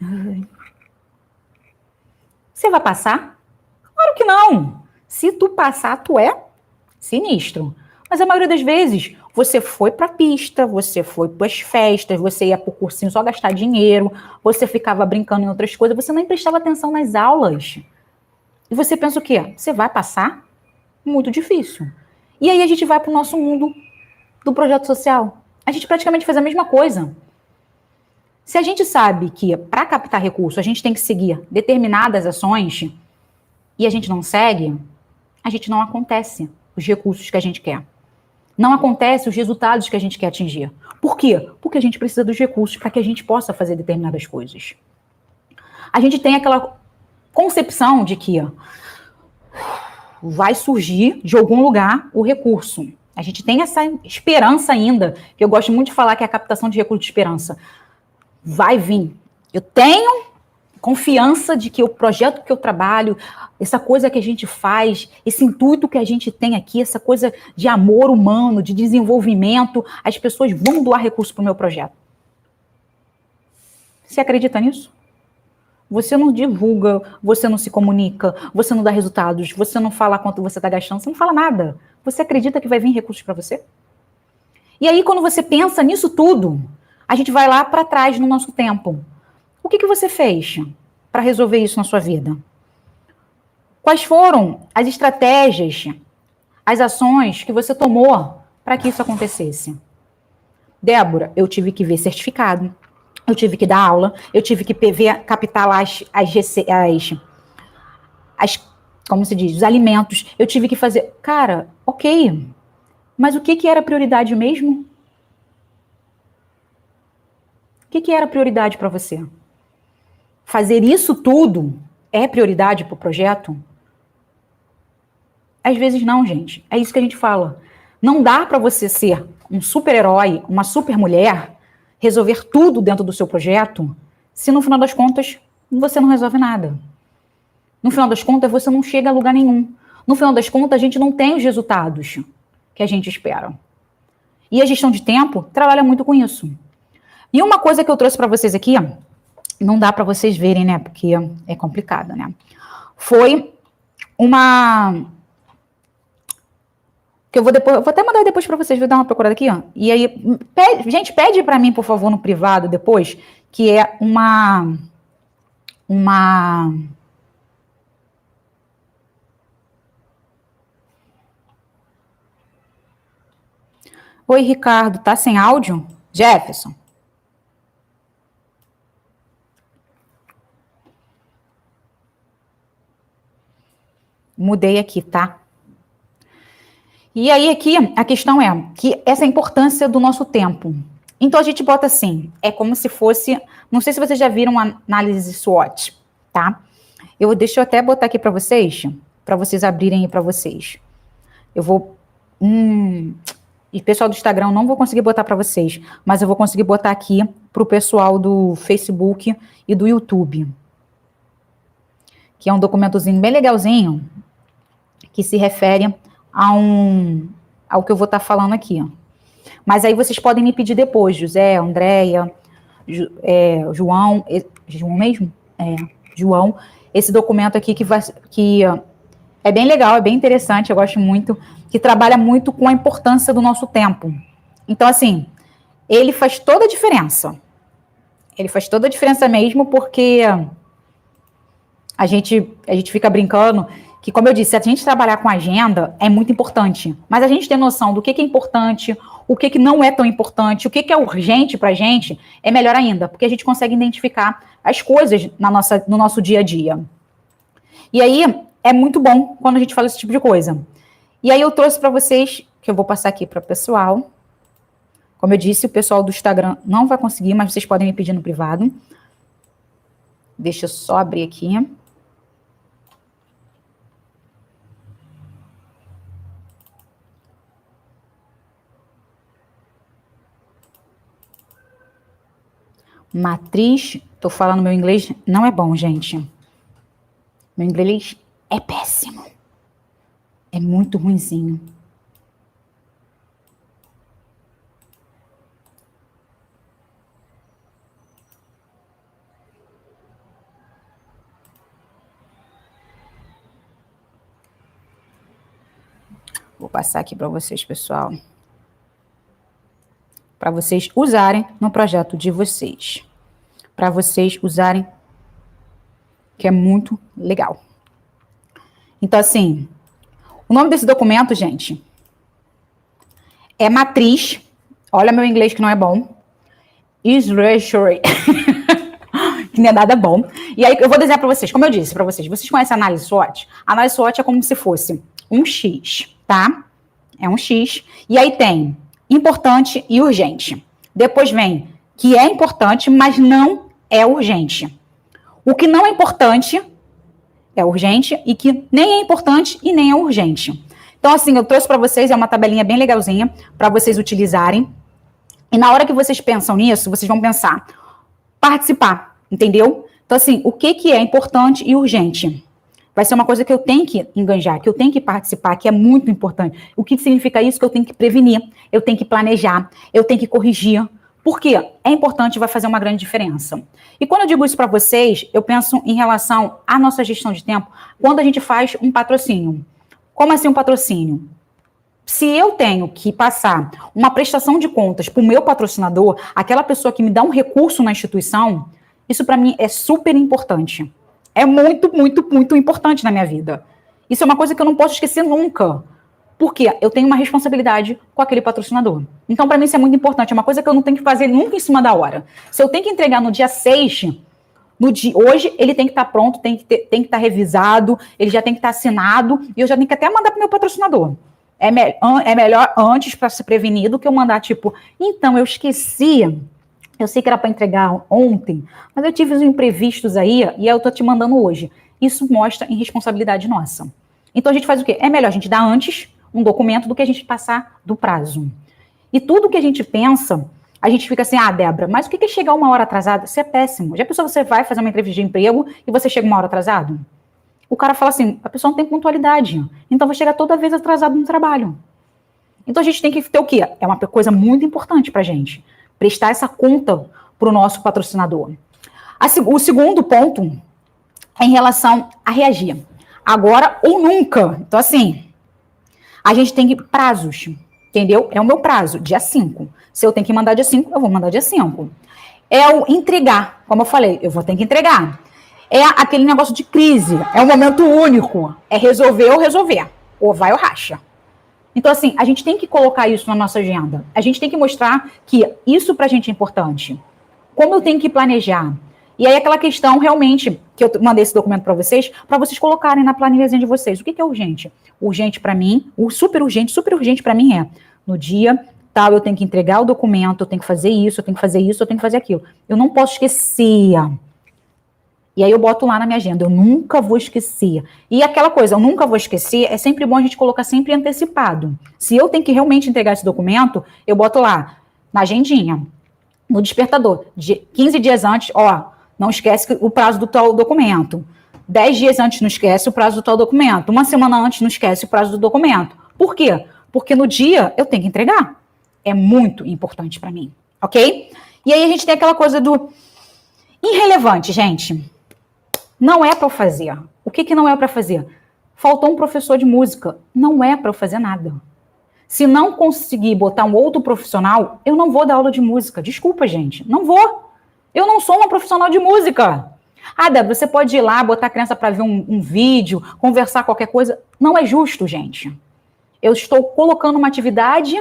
Ai. Você vai passar? Claro que não. Se tu passar, tu é sinistro. Mas a maioria das vezes, você foi pra pista, você foi pras festas, você ia pro cursinho só gastar dinheiro, você ficava brincando em outras coisas, você nem prestava atenção nas aulas. E você pensa o quê? Você vai passar? Muito difícil. E aí a gente vai pro nosso mundo do projeto social. A gente praticamente faz a mesma coisa. Se a gente sabe que para captar recurso a gente tem que seguir determinadas ações e a gente não segue, a gente não acontece os recursos que a gente quer. Não acontece os resultados que a gente quer atingir. Por quê? Porque a gente precisa dos recursos para que a gente possa fazer determinadas coisas. A gente tem aquela concepção de que vai surgir de algum lugar o recurso. A gente tem essa esperança ainda, que eu gosto muito de falar que é a captação de recursos de esperança. Vai vir. Eu tenho confiança de que o projeto que eu trabalho, essa coisa que a gente faz, esse intuito que a gente tem aqui, essa coisa de amor humano, de desenvolvimento, as pessoas vão doar recursos para o meu projeto. Você acredita nisso? Você não divulga, você não se comunica, você não dá resultados, você não fala quanto você está gastando, você não fala nada. Você acredita que vai vir recursos para você? E aí, quando você pensa nisso tudo, a gente vai lá para trás no nosso tempo. O que você fez para resolver isso na sua vida? Quais foram as estratégias, as ações que você tomou para que isso acontecesse? Débora, eu tive que ver certificado, eu tive que dar aula, eu tive que captar lá como se diz, os alimentos, eu tive que fazer... Cara, ok, mas o que era prioridade mesmo? O que era prioridade para você? Fazer isso tudo é prioridade para o projeto? Às vezes não, gente. É isso que a gente fala. Não dá para você ser um super-herói, uma super-mulher, resolver tudo dentro do seu projeto, se no final das contas você não resolve nada. No final das contas você não chega a lugar nenhum. No final das contas a gente não tem os resultados que a gente espera. E a gestão de tempo trabalha muito com isso. E uma coisa que eu trouxe para vocês aqui, não dá para vocês verem, né, porque é complicado, né, foi uma... que eu vou até mandar depois para vocês, vou dar uma procurada aqui, ó. E aí, gente, pede para mim, por favor, no privado depois, que é uma Oi, Ricardo, tá sem áudio? Jefferson. Mudei aqui, tá? E aí aqui a questão é que essa é a importância do nosso tempo. Então a gente bota assim, é como se fosse, não sei se vocês já viram a análise SWOT, tá? Deixa eu até botar aqui para vocês abrirem aí para vocês. Eu vou e pessoal do Instagram não vou conseguir botar para vocês, mas eu vou conseguir botar aqui para o pessoal do Facebook e do YouTube, que é um documentozinho bem legalzinho, que se refere ao que eu vou estar falando aqui. Mas aí vocês podem me pedir depois, José, Andréia, João mesmo? João, esse documento aqui que é bem legal, é bem interessante, eu gosto muito, que trabalha muito com a importância do nosso tempo. Então, assim, ele faz toda a diferença. Ele faz toda a diferença mesmo, porque a gente fica brincando que, como eu disse, a gente trabalhar com agenda é muito importante, mas a gente ter noção do que é importante, o que não é tão importante, o que é urgente para a gente, é melhor ainda, porque a gente consegue identificar as coisas no nosso dia a dia. E aí, é muito bom quando a gente fala esse tipo de coisa. E aí eu trouxe para vocês, que eu vou passar aqui para o pessoal. Como eu disse, o pessoal do Instagram não vai conseguir, mas vocês podem me pedir no privado. Deixa eu só abrir aqui. Matriz, tô falando meu inglês, não é bom, gente. Meu inglês é péssimo. É muito ruinzinho. Vou passar aqui para vocês, pessoal. Para vocês usarem no projeto de vocês. Para vocês usarem, que é muito legal. Então, assim, o nome desse documento, gente, é Matriz. Olha meu inglês que não é bom. Israel. Que não é nada bom. E aí eu vou desenhar para vocês, como eu disse para vocês. Vocês conhecem a análise SWOT? A análise SWOT é como se fosse um X, tá? É um X. E aí tem importante e urgente. Depois vem que é importante, mas não é urgente. O que não é importante é urgente e que nem é importante e nem é urgente. Então, assim, eu trouxe para vocês, é uma tabelinha bem legalzinha para vocês utilizarem. E na hora que vocês pensam nisso, vocês vão pensar, participar, entendeu? Então, assim, o que é importante e urgente? Vai ser uma coisa que eu tenho que enganjar, que eu tenho que participar, que é muito importante. O que significa isso? Que eu tenho que prevenir, eu tenho que planejar, eu tenho que corrigir. Por quê? É importante e vai fazer uma grande diferença. E quando eu digo isso para vocês, eu penso em relação à nossa gestão de tempo, quando a gente faz um patrocínio. Como assim um patrocínio? Se eu tenho que passar uma prestação de contas para o meu patrocinador, aquela pessoa que me dá um recurso na instituição, isso para mim é super importante. É muito, muito, muito importante na minha vida. Isso é uma coisa que eu não posso esquecer nunca. Porque eu tenho uma responsabilidade com aquele patrocinador. Então, para mim, isso é muito importante. É uma coisa que eu não tenho que fazer nunca em cima da hora. Se eu tenho que entregar no dia 6, hoje ele tem que estar pronto, tem que estar revisado, ele já tem que estar assinado, e eu já tenho que até mandar para o meu patrocinador. É melhor antes para se prevenir do que eu mandar, tipo, então, eu esqueci, eu sei que era para entregar ontem, mas eu tive uns imprevistos aí, e eu tô te mandando hoje. Isso mostra irresponsabilidade nossa. Então, a gente faz o quê? É melhor a gente dar antes um documento do que a gente passar do prazo. E tudo que a gente pensa, a gente fica assim, Débora, mas o que é chegar uma hora atrasada? Isso é péssimo. Já pensou, você vai fazer uma entrevista de emprego e você chega uma hora atrasado? O cara fala assim, a pessoa não tem pontualidade, então vai chegar toda vez atrasado no trabalho. Então a gente tem que ter o quê? É uma coisa muito importante pra gente, prestar essa conta pro nosso patrocinador. O segundo ponto é em relação a reagir. Agora ou nunca. Então assim, a gente tem prazos, entendeu? É o meu prazo, dia 5. Se eu tenho que mandar dia 5, eu vou mandar dia 5. É o entregar, como eu falei, eu vou ter que entregar. É aquele negócio de crise, é um momento único, é resolver ou resolver, ou vai ou racha. Então, assim, a gente tem que colocar isso na nossa agenda. A gente tem que mostrar que isso pra gente é importante. Como eu tenho que planejar? E aí aquela questão realmente, que eu mandei esse documento para vocês colocarem na planilhazinha de vocês. O que é urgente? Urgente para mim, o super urgente para mim é, no dia tal eu tenho que entregar o documento, eu tenho que fazer isso, eu tenho que fazer isso, eu tenho que fazer aquilo. Eu não posso esquecer. E aí eu boto lá na minha agenda, eu nunca vou esquecer. E aquela coisa, eu nunca vou esquecer, é sempre bom a gente colocar sempre antecipado. Se eu tenho que realmente entregar esse documento, eu boto lá, na agendinha, no despertador, 15 dias antes, ó, não esquece o prazo do tal documento. 10 dias antes não esquece o prazo do tal documento. Uma semana antes não esquece o prazo do documento. Por quê? Porque no dia eu tenho que entregar. É muito importante para mim, ok? E aí a gente tem aquela coisa do irrelevante, gente. Não é para eu fazer. O que não é para fazer? Faltou um professor de música. Não é para eu fazer nada. Se não conseguir botar um outro profissional, eu não vou dar aula de música. Desculpa, gente. Não vou. Eu não sou uma profissional de música. Ah, Débora, você pode ir lá, botar a criança para ver um vídeo, conversar qualquer coisa. Não é justo, gente. Eu estou colocando uma atividade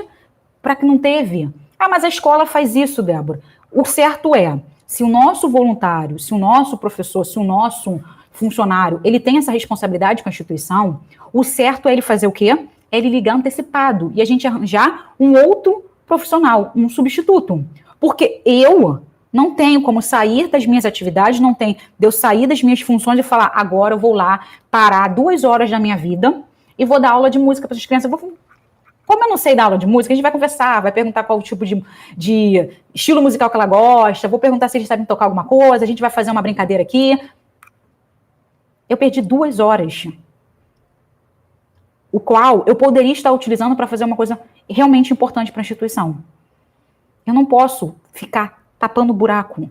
para que não teve. Ah, mas a escola faz isso, Débora. O certo é, se o nosso voluntário, se o nosso professor, se o nosso funcionário, ele tem essa responsabilidade com a instituição, o certo é ele fazer o quê? É ele ligar antecipado e a gente arranjar um outro profissional, um substituto. Porque eu não tenho como sair das minhas atividades, não tem de eu sair das minhas funções e falar, agora eu vou lá parar 2 horas da minha vida e vou dar aula de música para as crianças. Como eu não sei dar aula de música, a gente vai conversar, vai perguntar qual o tipo de estilo musical que ela gosta, vou perguntar se eles sabem tocar alguma coisa, a gente vai fazer uma brincadeira aqui. Eu perdi 2 horas, o qual eu poderia estar utilizando para fazer uma coisa realmente importante para a instituição. Eu não posso ficar tapando buraco.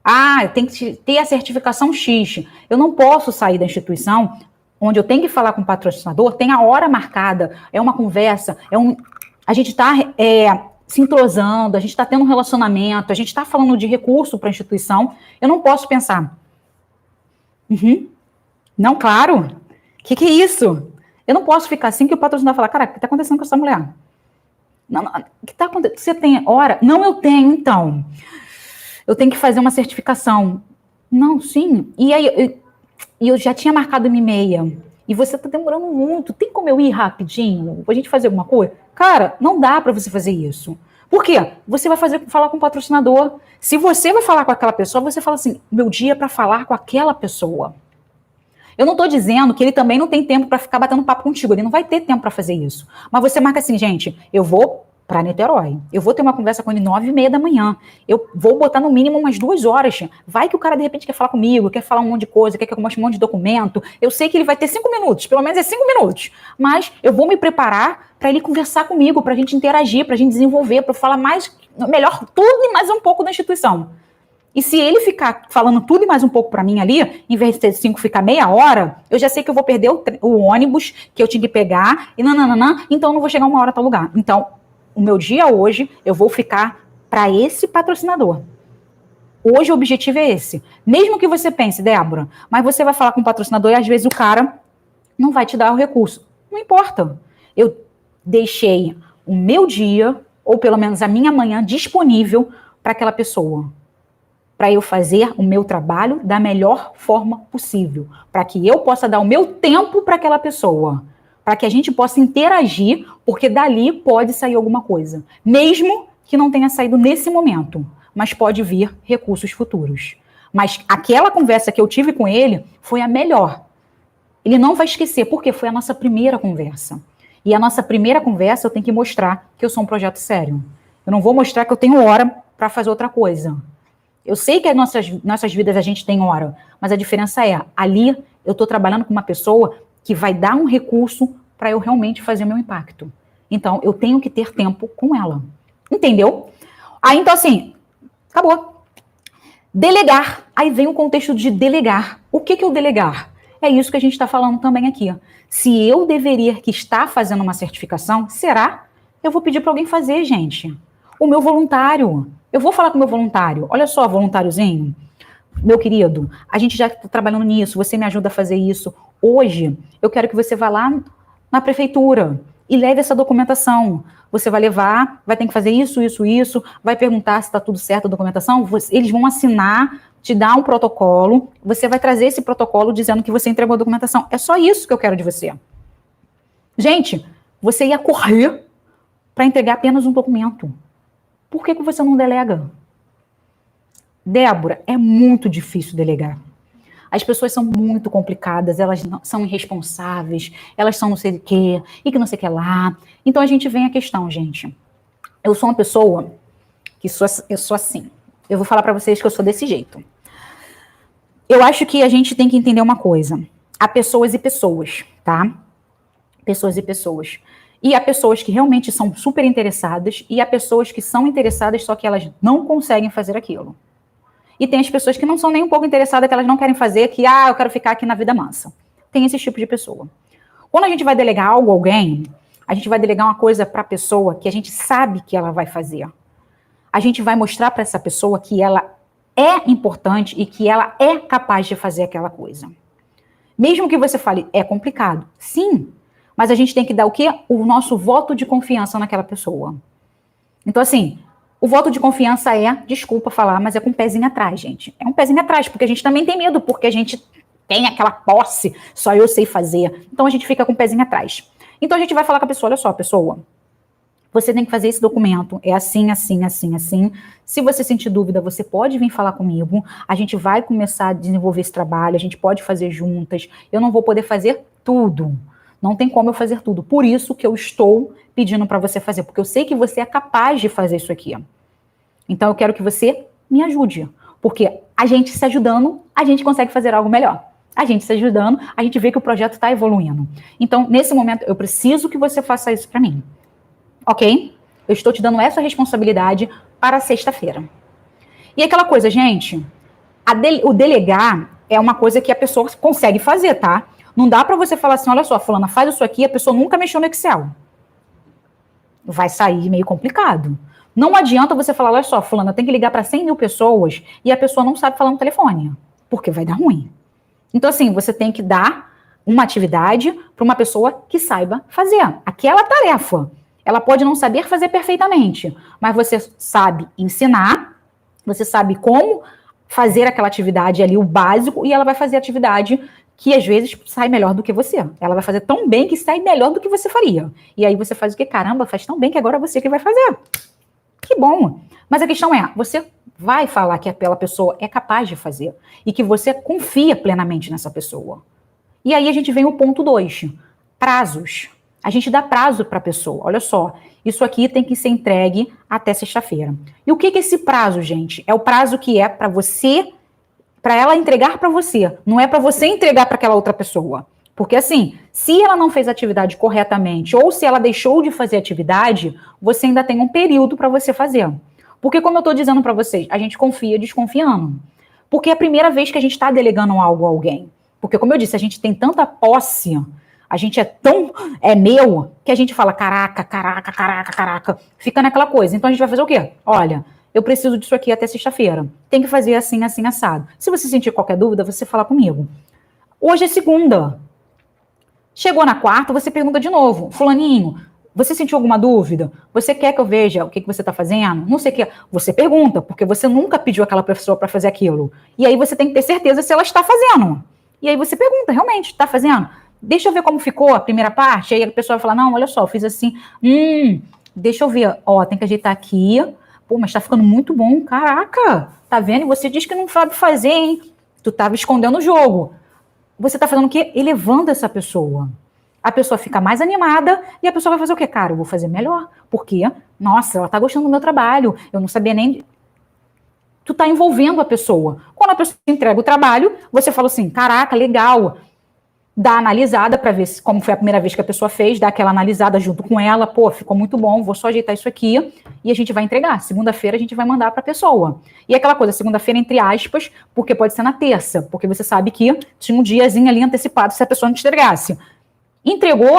Ah, eu tenho que ter a certificação X. Eu não posso sair da instituição onde eu tenho que falar com o patrocinador, tem a hora marcada, é uma conversa, a gente está se entrosando, a gente está tendo um relacionamento, a gente está falando de recurso para a instituição, eu não posso pensar, não, claro, o que é isso? Eu não posso ficar assim que o patrocinador falar, cara, o que está acontecendo com essa mulher? Não, o que está acontecendo? Você tem hora? Não, eu tenho, então. Eu tenho que fazer uma certificação. Não, sim. E aí, eu já tinha marcado 1h30. E você está demorando muito. Tem como eu ir rapidinho? Pra gente fazer alguma coisa? Cara, não dá para você fazer isso. Por quê? Você vai falar com o patrocinador. Se você vai falar com aquela pessoa, você fala assim, meu dia é para falar com aquela pessoa. Eu não estou dizendo que ele também não tem tempo para ficar batendo papo contigo. Ele não vai ter tempo para fazer isso. Mas você marca assim, gente, eu vou para Niterói. Eu vou ter uma conversa com ele 9h30 da manhã. Eu vou botar no mínimo umas 2 horas. Vai que o cara de repente quer falar comigo, quer falar um monte de coisa, quer que eu mostre um monte de documento. Eu sei que ele vai ter 5 minutos, pelo menos é 5 minutos. Mas eu vou me preparar para ele conversar comigo, para a gente interagir, para a gente desenvolver, para eu falar melhor tudo e mais um pouco da instituição. E se ele ficar falando tudo e mais um pouco para mim ali, em vez de ter 5, ficar meia hora, eu já sei que eu vou perder o ônibus que eu tinha que pegar, e então eu não vou chegar 1 hora a tal lugar. Então, o meu dia hoje, eu vou ficar para esse patrocinador. Hoje o objetivo é esse. Mesmo que você pense, Débora, mas você vai falar com o patrocinador e às vezes o cara não vai te dar o recurso. Não importa. Eu deixei o meu dia, ou pelo menos a minha manhã, disponível para aquela pessoa. Para eu fazer o meu trabalho da melhor forma possível. Para que eu possa dar o meu tempo para aquela pessoa. Para que a gente possa interagir, porque dali pode sair alguma coisa. Mesmo que não tenha saído nesse momento, mas pode vir recursos futuros. Mas aquela conversa que eu tive com ele foi a melhor. Ele não vai esquecer, porque foi a nossa primeira conversa. E a nossa primeira conversa eu tenho que mostrar que eu sou um projeto sério. Eu não vou mostrar que eu tenho hora para fazer outra coisa. Eu sei que as nossas vidas a gente tem hora, mas a diferença é, ali eu estou trabalhando com uma pessoa que vai dar um recurso para eu realmente fazer o meu impacto. Então, eu tenho que ter tempo com ela. Entendeu? Aí, então, assim, acabou. Delegar. Aí vem o contexto de delegar. O que é o delegar? É isso que a gente está falando também aqui. Se eu deveria que estar fazendo uma certificação, será? Eu vou pedir para alguém fazer, gente. O meu voluntário. Eu vou falar com o meu voluntário. Olha só, voluntáriozinho. Meu querido, a gente já está trabalhando nisso, você me ajuda a fazer isso. Hoje, eu quero que você vá lá na prefeitura e leve essa documentação. Você vai levar, vai ter que fazer isso, vai perguntar se está tudo certo a documentação, eles vão assinar, te dar um protocolo, você vai trazer esse protocolo dizendo que você entregou a documentação. É só isso que eu quero de você. Gente, você ia correr para entregar apenas um documento. Por que você não delega? Débora, é muito difícil delegar. As pessoas são muito complicadas, elas são irresponsáveis, elas são não sei o quê, e que não sei o que lá. Então a gente vem a questão, gente. Eu sou uma pessoa que eu sou assim. Eu vou falar para vocês que eu sou desse jeito. Eu acho que a gente tem que entender uma coisa. Há pessoas e pessoas, tá? Pessoas e pessoas. E há pessoas que realmente são super interessadas, e há pessoas que são interessadas, só que elas não conseguem fazer aquilo. E tem as pessoas que não são nem um pouco interessadas, que elas não querem fazer, que, eu quero ficar aqui na vida mansa. Tem esse tipo de pessoa. Quando a gente vai delegar algo a alguém, a gente vai delegar uma coisa para a pessoa que a gente sabe que ela vai fazer. A gente vai mostrar para essa pessoa que ela é importante e que ela é capaz de fazer aquela coisa. Mesmo que você fale, é complicado. Sim, mas a gente tem que dar o quê? O nosso voto de confiança naquela pessoa. Então, assim, o voto de confiança desculpa falar, mas é com um pezinho atrás, gente. É um pezinho atrás, porque a gente também tem medo, porque a gente tem aquela posse, só eu sei fazer. Então a gente fica com um pezinho atrás. Então a gente vai falar com a pessoa, olha só, pessoa, você tem que fazer esse documento, é assim, assim, assim, assim. Se você sentir dúvida, você pode vir falar comigo, a gente vai começar a desenvolver esse trabalho, a gente pode fazer juntas, eu não vou poder fazer tudo. Não tem como eu fazer tudo. Por isso que eu estou pedindo para você fazer, porque eu sei que você é capaz de fazer isso aqui. Então eu quero que você me ajude, porque a gente se ajudando, a gente consegue fazer algo melhor. A gente se ajudando, a gente vê que o projeto está evoluindo. Então, nesse momento, eu preciso que você faça isso para mim. Ok? Eu estou te dando essa responsabilidade para sexta-feira. E aquela coisa, gente, o delegar é uma coisa que a pessoa consegue fazer, tá? Não dá para você falar assim, olha só, fulana, faz isso aqui, a pessoa nunca mexeu no Excel. Vai sair meio complicado. Não adianta você falar, olha só, fulana, tem que ligar para 100 mil pessoas e a pessoa não sabe falar no telefone, porque vai dar ruim. Então, assim, você tem que dar uma atividade para uma pessoa que saiba fazer aquela tarefa. Ela pode não saber fazer perfeitamente, mas você sabe ensinar, você sabe como fazer aquela atividade ali, o básico, e ela vai fazer a atividade que às vezes sai melhor do que você. Ela vai fazer tão bem que sai melhor do que você faria. E aí você faz o quê? Caramba, faz tão bem que agora é você que vai fazer. Que bom. Mas a questão é, você vai falar que aquela pessoa é capaz de fazer e que você confia plenamente nessa pessoa. E aí a gente vem ao ponto 2, prazos. A gente dá prazo para a pessoa. Olha só, isso aqui tem que ser entregue até sexta-feira. E o que é esse prazo, gente? É o prazo que é para você, para ela entregar para você. Não é para você entregar para aquela outra pessoa. Porque assim, se ela não fez a atividade corretamente ou se ela deixou de fazer a atividade, você ainda tem um período para você fazer. Porque como eu estou dizendo para vocês, a gente confia desconfiando. Porque é a primeira vez que a gente está delegando algo a alguém. Porque como eu disse, a gente tem tanta posse, a gente é tão meu, que a gente fala caraca, caraca, caraca, caraca. Fica naquela coisa. Então a gente vai fazer o quê? Olha, eu preciso disso aqui até sexta-feira. Tem que fazer assim, assim, assado. Se você sentir qualquer dúvida, você fala comigo. Hoje é segunda. Chegou na quarta, você pergunta de novo. Fulaninho, você sentiu alguma dúvida? Você quer que eu veja o que você está fazendo? Não sei o que. Você pergunta, porque você nunca pediu aquela pessoa para fazer aquilo. E aí você tem que ter certeza se ela está fazendo. E aí você pergunta, realmente, está fazendo? Deixa eu ver como ficou a primeira parte. Aí a pessoa vai falar, não, olha só, eu fiz assim. Deixa eu ver. Ó, tem que ajeitar aqui. Pô, mas tá ficando muito bom. Caraca, tá vendo? E você diz que não sabe fazer, hein? Tu tava escondendo o jogo. Você tá fazendo o quê? Elevando essa pessoa. A pessoa fica mais animada e a pessoa vai fazer o quê? Cara, eu vou fazer melhor. Por quê? Nossa, ela tá gostando do meu trabalho. Eu não sabia nem... Tu tá envolvendo a pessoa. Quando a pessoa entrega o trabalho, você fala assim, caraca, legal. Dá analisada para ver como foi a primeira vez que a pessoa fez, dá aquela analisada junto com ela, pô, ficou muito bom, vou só ajeitar isso aqui e a gente vai entregar. Segunda-feira a gente vai mandar para a pessoa. E aquela coisa, segunda-feira entre aspas, porque pode ser na terça, porque você sabe que tinha um diazinho ali antecipado se a pessoa não te entregasse. Entregou,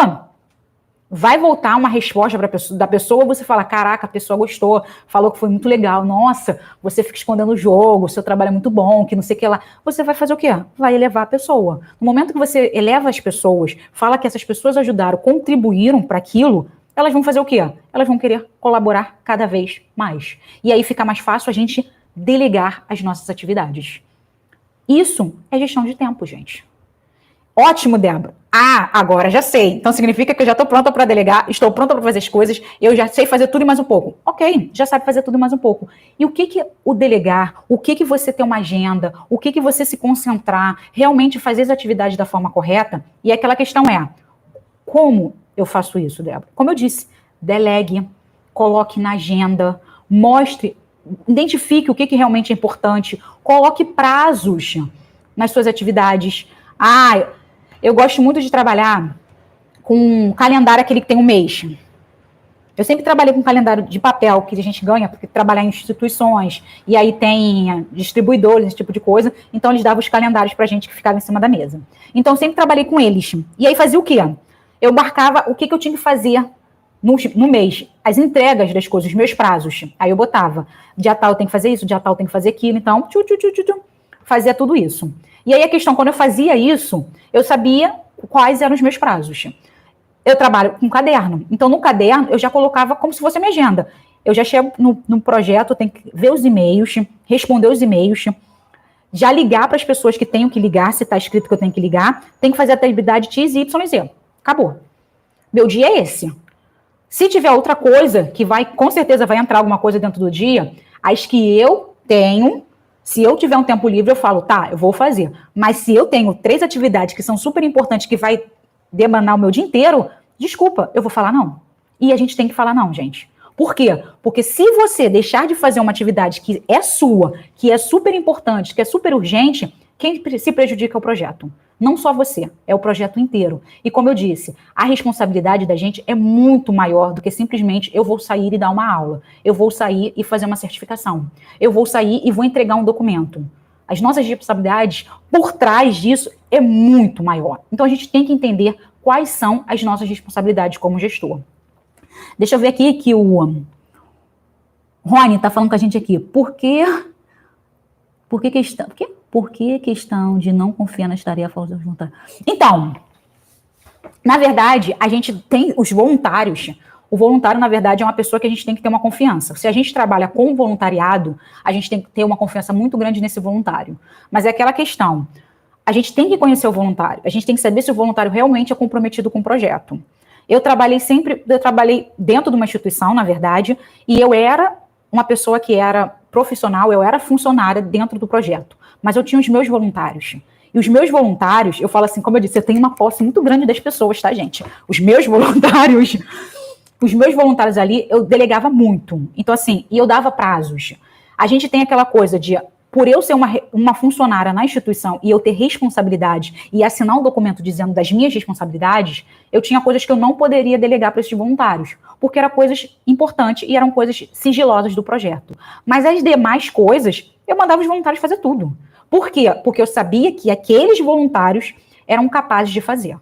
vai voltar uma resposta da pessoa, você fala, caraca, a pessoa gostou, falou que foi muito legal, nossa, você fica escondendo o jogo, seu trabalho é muito bom, que não sei o que lá. Você vai fazer o quê? Vai elevar a pessoa. No momento que você eleva as pessoas, fala que essas pessoas ajudaram, contribuíram para aquilo, elas vão fazer o quê? Elas vão querer colaborar cada vez mais. E aí fica mais fácil a gente delegar as nossas atividades. Isso é gestão de tempo, gente. Ótimo, Débora. Ah, agora já sei. Então significa que eu já estou pronta para delegar, estou pronta para fazer as coisas, eu já sei fazer tudo e mais um pouco. Ok, já sabe fazer tudo e mais um pouco. E o que o delegar, o que você ter uma agenda, o que você se concentrar, realmente fazer as atividades da forma correta? E aquela questão é, como eu faço isso, Débora? Como eu disse, delegue, coloque na agenda, mostre, identifique o que realmente é importante, coloque prazos nas suas atividades. Ah, eu gosto muito de trabalhar com calendário aquele que tem um mês. Eu sempre trabalhei com calendário de papel que a gente ganha, porque trabalhar em instituições, e aí tem distribuidores, esse tipo de coisa, então eles davam os calendários pra gente que ficava em cima da mesa. Então eu sempre trabalhei com eles. E aí fazia o quê? Eu marcava o que eu tinha que fazer no mês, as entregas das coisas, os meus prazos. Aí eu botava, dia tal tem que fazer isso, dia tal tem que fazer aquilo, então fazia tudo isso. E aí a questão, quando eu fazia isso, eu sabia quais eram os meus prazos. Eu trabalho com caderno, então no caderno eu já colocava como se fosse a minha agenda. Eu já chego no projeto, tenho que ver os e-mails, responder os e-mails, já ligar para as pessoas que tenho que ligar, se está escrito que eu tenho que ligar, tem que fazer a atividade X, Y e Z. Acabou. Meu dia é esse. Se tiver outra coisa, que vai, com certeza vai entrar alguma coisa dentro do dia, as que eu tenho, se eu tiver um tempo livre, eu falo, tá, eu vou fazer. Mas se eu tenho 3 atividades que são super importantes, que vai demandar o meu dia inteiro, desculpa, eu vou falar não. E a gente tem que falar não, gente. Por quê? Porque se você deixar de fazer uma atividade que é sua, que é super importante, que é super urgente, quem se prejudica é o projeto. Não só você, é o projeto inteiro. E como eu disse, a responsabilidade da gente é muito maior do que simplesmente eu vou sair e dar uma aula. Eu vou sair e fazer uma certificação. Eu vou sair e vou entregar um documento. As nossas responsabilidades por trás disso é muito maior. Então a gente tem que entender quais são as nossas responsabilidades como gestor. Deixa eu ver aqui que o Rony está falando com a gente aqui. Por que questão de não confiar nas tarefas dos voluntários? Então, na verdade, a gente tem os voluntários. O voluntário, na verdade, é uma pessoa que a gente tem que ter uma confiança. Se a gente trabalha com voluntariado, a gente tem que ter uma confiança muito grande nesse voluntário. Mas é aquela questão, a gente tem que conhecer o voluntário, a gente tem que saber se o voluntário realmente é comprometido com o projeto. Eu trabalhei dentro de uma instituição, na verdade, e eu era uma pessoa que era profissional, eu era funcionária dentro do projeto. Mas eu tinha os meus voluntários. E os meus voluntários, eu falo assim, como eu disse, eu tenho uma posse muito grande das pessoas, tá, gente? Os meus voluntários ali, eu delegava muito. Então, assim, e eu dava prazos. A gente tem aquela coisa de, por eu ser uma funcionária na instituição e eu ter responsabilidade e assinar um documento dizendo das minhas responsabilidades, eu tinha coisas que eu não poderia delegar para esses voluntários, porque eram coisas importantes e eram coisas sigilosas do projeto. Mas as demais coisas, eu mandava os voluntários fazer tudo. Por quê? Porque eu sabia que aqueles voluntários eram capazes de fazer.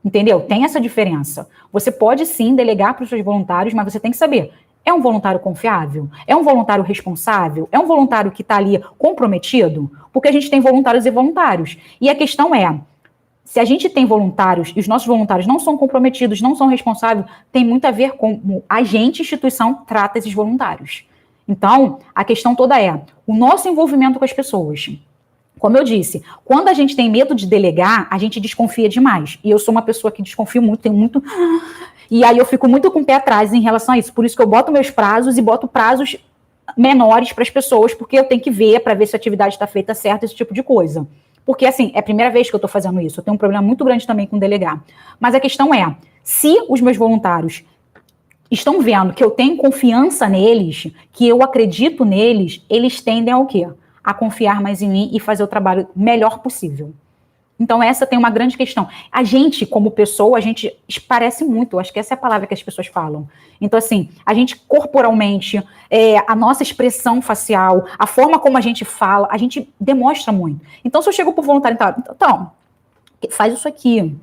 Entendeu? Tem essa diferença. Você pode sim delegar para os seus voluntários, mas você tem que saber, é um voluntário confiável? É um voluntário responsável? É um voluntário que está ali comprometido? Porque a gente tem voluntários e voluntários. E a questão é, se a gente tem voluntários e os nossos voluntários não são comprometidos, não são responsáveis, tem muito a ver com como a gente, instituição, trata esses voluntários. Então, a questão toda é o nosso envolvimento com as pessoas. Como eu disse, quando a gente tem medo de delegar, a gente desconfia demais. E eu sou uma pessoa que desconfio muito, tenho muito... E aí eu fico muito com o pé atrás em relação a isso. Por isso que eu boto meus prazos e boto prazos menores para as pessoas, porque eu tenho que ver para ver se a atividade está feita certa, esse tipo de coisa. Porque, assim, é a primeira vez que eu estou fazendo isso. Eu tenho um problema muito grande também com delegar. Mas a questão é, se os meus voluntários estão vendo que eu tenho confiança neles, que eu acredito neles, eles tendem ao quê? A confiar mais em mim e fazer o trabalho melhor possível. Então, essa tem uma grande questão. A gente, como pessoa, a gente parece muito, acho que essa é a palavra que as pessoas falam. Então, assim, a gente corporalmente, a nossa expressão facial, a forma como a gente fala, a gente demonstra muito. Então, se eu chego para o voluntário e falo, então, faz isso aqui,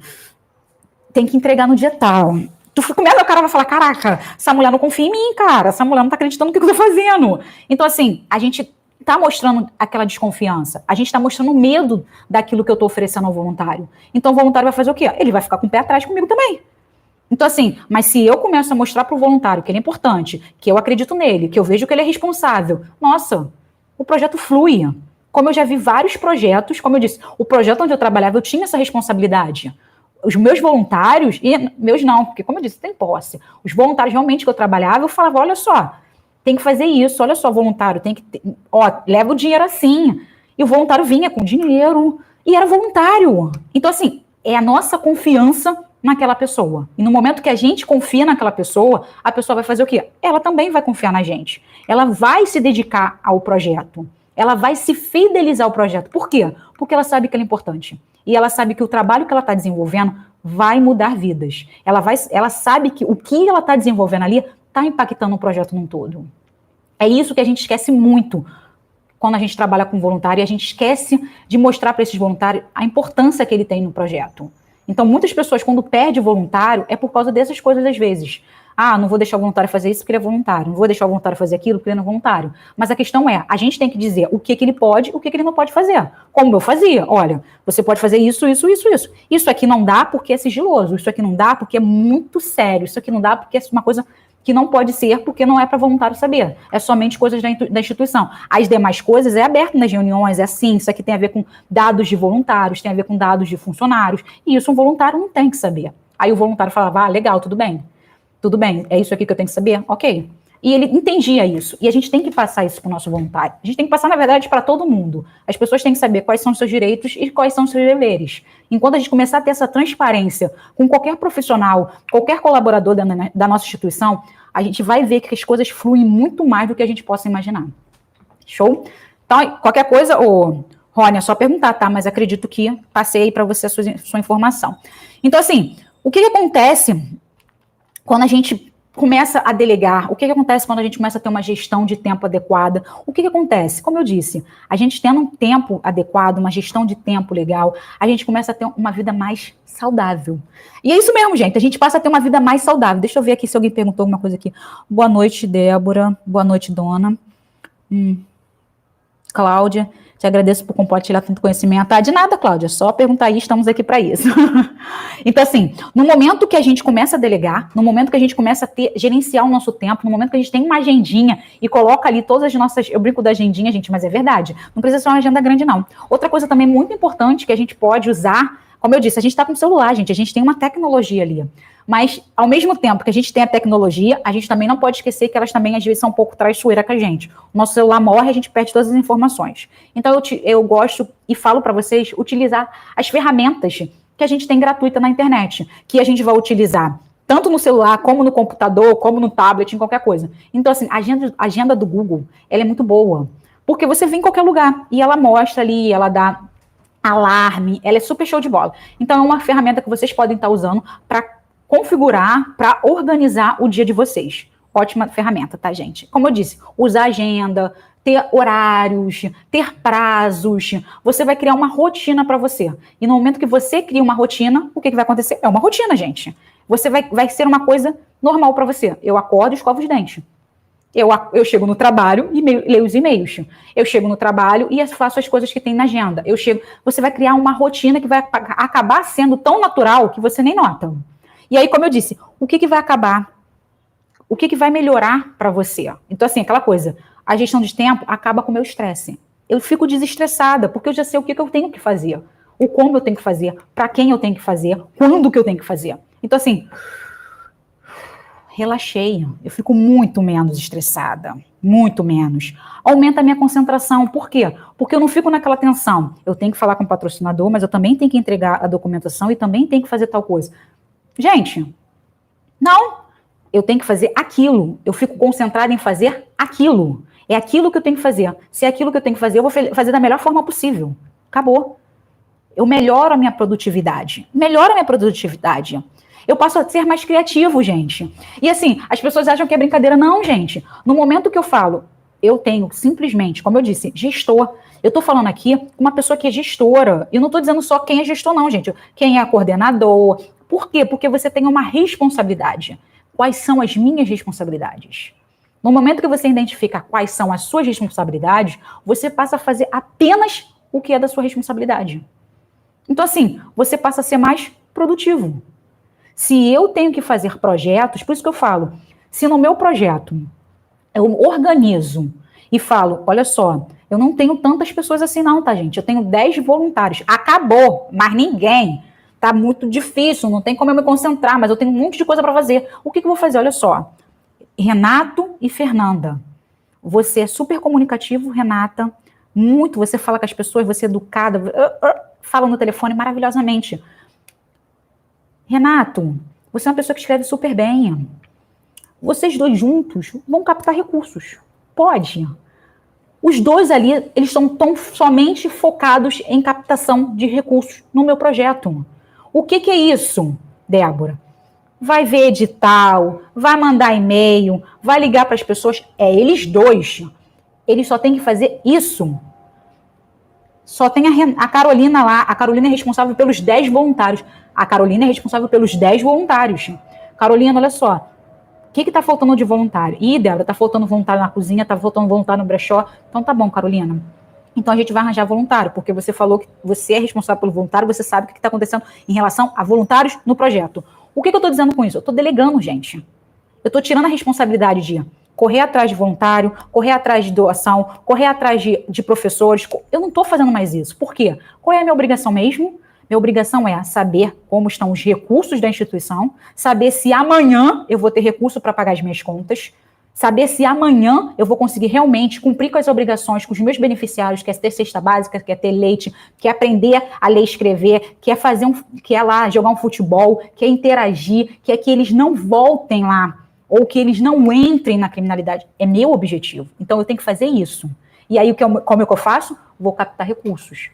tem que entregar no dia tal, começa, o cara vai falar, caraca, essa mulher não confia em mim, cara, essa mulher não tá acreditando no que eu tô fazendo. Então, assim, a gente tá mostrando aquela desconfiança, a gente tá mostrando medo daquilo que eu tô oferecendo ao voluntário. Então, o voluntário vai fazer o quê? Ele vai ficar com o pé atrás comigo também. Então, assim, mas se eu começo a mostrar para o voluntário que ele é importante, que eu acredito nele, que eu vejo que ele é responsável, nossa, o projeto flui. Como eu já vi vários projetos, como eu disse, o projeto onde eu trabalhava, eu tinha essa responsabilidade. Os meus voluntários, e meus não, porque como eu disse, tem posse. Os voluntários realmente que eu trabalhava, eu falava, olha só, tem que fazer isso, olha só, voluntário, tem que, leva o dinheiro assim. E o voluntário vinha com dinheiro, e era voluntário. Então, assim, é a nossa confiança naquela pessoa. E no momento que a gente confia naquela pessoa, a pessoa vai fazer o quê? Ela também vai confiar na gente. Ela vai se dedicar ao projeto. Ela vai se fidelizar ao projeto. Por quê? Porque ela sabe que ele é importante. E ela sabe que o trabalho que ela está desenvolvendo vai mudar vidas. Ela sabe que o que ela está desenvolvendo ali está impactando o projeto num todo. É isso que a gente esquece muito quando a gente trabalha com voluntário, e a gente esquece de mostrar para esses voluntários a importância que ele tem no projeto. Então, muitas pessoas, quando perdem voluntário, é por causa dessas coisas às vezes. Ah, não vou deixar o voluntário fazer isso porque ele é voluntário. Não vou deixar o voluntário fazer aquilo porque ele não é voluntário. Mas a questão é, a gente tem que dizer o que ele pode, o que ele não pode fazer. Como eu fazia. Olha, você pode fazer isso, isso, isso, isso. Isso aqui não dá porque é sigiloso. Isso aqui não dá porque é muito sério. Isso aqui não dá porque é uma coisa que não pode ser porque não é para voluntário saber. É somente coisas da instituição. As demais coisas é aberto nas reuniões, é assim, isso aqui tem a ver com dados de voluntários, tem a ver com dados de funcionários, e isso um voluntário não tem que saber. Aí o voluntário falava, legal, tudo bem, é isso aqui que eu tenho que saber? Ok. E ele entendia isso, e a gente tem que passar isso para o nosso voluntário. A gente tem que passar, na verdade, para todo mundo. As pessoas têm que saber quais são os seus direitos e quais são os seus deveres. Enquanto a gente começar a ter essa transparência com qualquer profissional, qualquer colaborador da nossa instituição, a gente vai ver que as coisas fluem muito mais do que a gente possa imaginar. Show? Então, qualquer coisa, Rony, é só perguntar, tá? Mas acredito que passei aí para você a sua informação. Então, assim, o que acontece quando a gente começa a delegar? O que acontece quando a gente começa a ter uma gestão de tempo adequada? O que acontece? Como eu disse, a gente tendo um tempo adequado, uma gestão de tempo legal, a gente começa a ter uma vida mais saudável. E é isso mesmo, gente, a gente passa a ter uma vida mais saudável. Deixa eu ver aqui se alguém perguntou alguma coisa aqui. Boa noite, Débora. Boa noite, Dona. Cláudia, te agradeço por compartilhar tanto conhecimento. Ah, de nada, Cláudia, só perguntar aí, estamos aqui para isso. Então, assim, no momento que a gente começa a delegar, no momento que a gente começa a gerenciar o nosso tempo, no momento que a gente tem uma agendinha e coloca ali todas as nossas, eu brinco da agendinha, gente, mas é verdade, não precisa ser uma agenda grande, não. Outra coisa também muito importante que a gente pode usar, como eu disse, a gente está com o celular, gente, a gente tem uma tecnologia ali. Mas, ao mesmo tempo que a gente tem a tecnologia, a gente também não pode esquecer que elas também, às vezes, são um pouco traiçoeiras com a gente. O nosso celular morre e a gente perde todas as informações. Então, eu gosto e falo para vocês utilizar as ferramentas que a gente tem gratuita na internet, que a gente vai utilizar tanto no celular, como no computador, como no tablet, em qualquer coisa. Então, assim, a agenda do Google, ela é muito boa, porque você vem em qualquer lugar e ela mostra ali, ela dá alarme, ela é super show de bola. Então, é uma ferramenta que vocês podem estar usando para configurar, para organizar o dia de vocês. Ótima ferramenta, tá, gente? Como eu disse, usar agenda, ter horários, ter prazos. Você vai criar uma rotina para você. E no momento que você cria uma rotina, o que vai acontecer? É uma rotina, gente. Você vai ser uma coisa normal para você. Eu acordo e escovo os dentes. Eu chego no trabalho e leio os e-mails. Eu chego no trabalho e faço as coisas que tem na agenda. Você vai criar uma rotina que vai acabar sendo tão natural que você nem nota. E aí, como eu disse, o que vai acabar? O que vai melhorar para você? Então, assim, aquela coisa, a gestão de tempo acaba com o meu estresse. Eu fico desestressada, porque eu já sei o que eu tenho que fazer, o como eu tenho que fazer, para quem eu tenho que fazer, quando que eu tenho que fazer. Então, assim, relaxei, eu fico muito menos estressada, muito menos. Aumenta a minha concentração, por quê? Porque eu não fico naquela tensão. Eu tenho que falar com o patrocinador, mas eu também tenho que entregar a documentação e também tenho que fazer tal coisa. Gente, não, eu tenho que fazer aquilo, eu fico concentrada em fazer aquilo, é aquilo que eu tenho que fazer, se é aquilo que eu tenho que fazer, eu vou fazer da melhor forma possível, acabou. Eu melhoro a minha produtividade, eu passo a ser mais criativo, gente. E assim, as pessoas acham que é brincadeira, não, gente, no momento que eu falo, eu tenho simplesmente, como eu disse, gestor. Eu estou falando aqui com uma pessoa que é gestora. Eu não estou dizendo só quem é gestor, não, gente. Quem é coordenador, Por quê? Porque você tem uma responsabilidade. Quais são as minhas responsabilidades? No momento que você identifica quais são as suas responsabilidades, você passa a fazer apenas o que é da sua responsabilidade. Então, assim, você passa a ser mais produtivo. Se eu tenho que fazer projetos, por isso que eu falo, se no meu projeto eu organizo e falo, olha só, eu não tenho tantas pessoas assim não, tá, gente? Eu tenho 10 voluntários. Acabou, mas ninguém. Tá muito difícil, não tem como eu me concentrar, mas eu tenho um monte de coisa para fazer. O que eu vou fazer? Olha só, Renato e Fernanda. Você é super comunicativo, Renata, muito, você fala com as pessoas, você é educada, fala no telefone maravilhosamente. Renato, você é uma pessoa que escreve super bem. Vocês dois juntos vão captar recursos. Pode. Os dois ali, eles estão tão somente focados em captação de recursos no meu projeto. O que é isso, Débora? Vai ver edital, vai mandar e-mail, vai ligar para as pessoas. É eles dois. Eles só têm que fazer isso. Só tem a Carolina lá. A Carolina é responsável pelos 10 voluntários. A Carolina é responsável pelos 10 voluntários. Carolina, olha só. O que está faltando de voluntário? Ih, Débora, está faltando voluntário na cozinha, está faltando voluntário no brechó. Então tá bom, Carolina. Então a gente vai arranjar voluntário, porque você falou que você é responsável pelo voluntário, você sabe o que está acontecendo em relação a voluntários no projeto. O que eu estou dizendo com isso? Eu estou delegando, gente. Eu estou tirando a responsabilidade de correr atrás de voluntário, correr atrás de doação, correr atrás de professores. Eu não estou fazendo mais isso. Por quê? Qual é a minha obrigação mesmo? Minha obrigação é saber como estão os recursos da instituição, saber se amanhã eu vou ter recurso para pagar as minhas contas, saber se amanhã eu vou conseguir realmente cumprir com as obrigações com os meus beneficiários, que é ter cesta básica, que é ter leite, que é aprender a ler e escrever, que é que é lá jogar um futebol, que é interagir, que é que eles não voltem lá, ou que eles não entrem na criminalidade. É meu objetivo. Então eu tenho que fazer isso. E aí como é que eu faço? Vou captar recursos.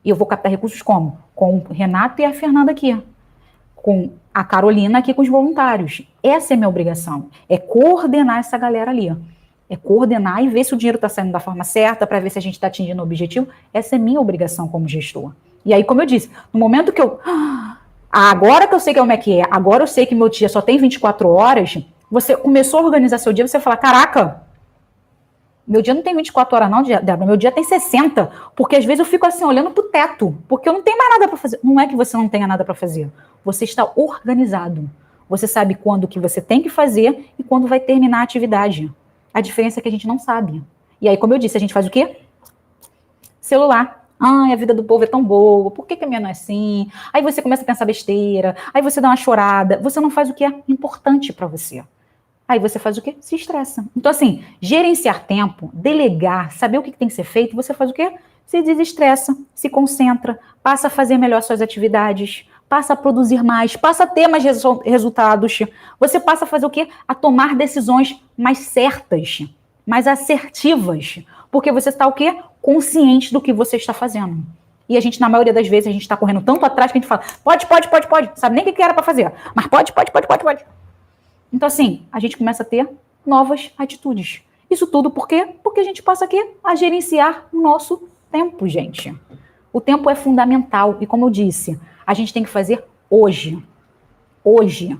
E eu vou captar recursos como? Com o Renato e a Fernanda aqui. Com a Carolina aqui com os voluntários. Essa é a minha obrigação. É coordenar essa galera ali. É coordenar e ver se o dinheiro está saindo da forma certa, para ver se a gente está atingindo o objetivo. Essa é minha obrigação como gestor. E aí, como eu disse, no momento que eu... Agora que eu sei como é que é, agora eu sei que meu dia só tem 24 horas, você começou a organizar seu dia, você fala, caraca, meu dia não tem 24 horas não, Débora, meu dia tem 60, porque às vezes eu fico assim, olhando pro teto, porque eu não tenho mais nada para fazer. Não é que você não tenha nada para fazer, você está organizado. Você sabe quando que você tem que fazer e quando vai terminar a atividade. A diferença é que a gente não sabe. E aí, como eu disse, a gente faz o quê? Celular. Ai, a vida do povo é tão boa, por que a minha não é assim? Aí você começa a pensar besteira, aí você dá uma chorada, você não faz o que é importante para você. Aí você faz o quê? Se estressa. Então, assim, gerenciar tempo, delegar, saber o que tem que ser feito, você faz o quê? Se desestressa, se concentra, passa a fazer melhor suas atividades, passa a produzir mais, passa a ter mais resultados. Você passa a fazer o quê? A tomar decisões mais certas, mais assertivas. Porque você está o quê? Consciente do que você está fazendo. E a gente, na maioria das vezes, a gente está correndo tanto atrás que a gente fala, pode, sabe nem o que era para fazer, mas pode. Então, assim, a gente começa a ter novas atitudes. Isso tudo por quê? Porque a gente passa aqui a gerenciar o nosso tempo, gente. O tempo é fundamental. E como eu disse, a gente tem que fazer hoje. Hoje.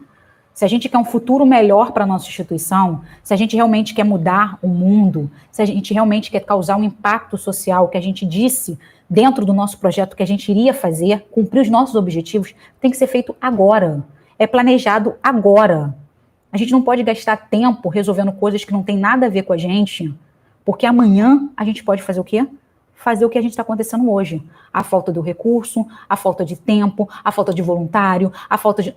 Se a gente quer um futuro melhor para a nossa instituição, se a gente realmente quer mudar o mundo, se a gente realmente quer causar um impacto social que a gente disse dentro do nosso projeto que a gente iria fazer, cumprir os nossos objetivos, tem que ser feito agora. É planejado agora. A gente não pode gastar tempo resolvendo coisas que não tem nada a ver com a gente, porque amanhã a gente pode fazer o quê? Fazer o que a gente está acontecendo hoje. A falta do recurso, a falta de tempo, a falta de voluntário, a falta de...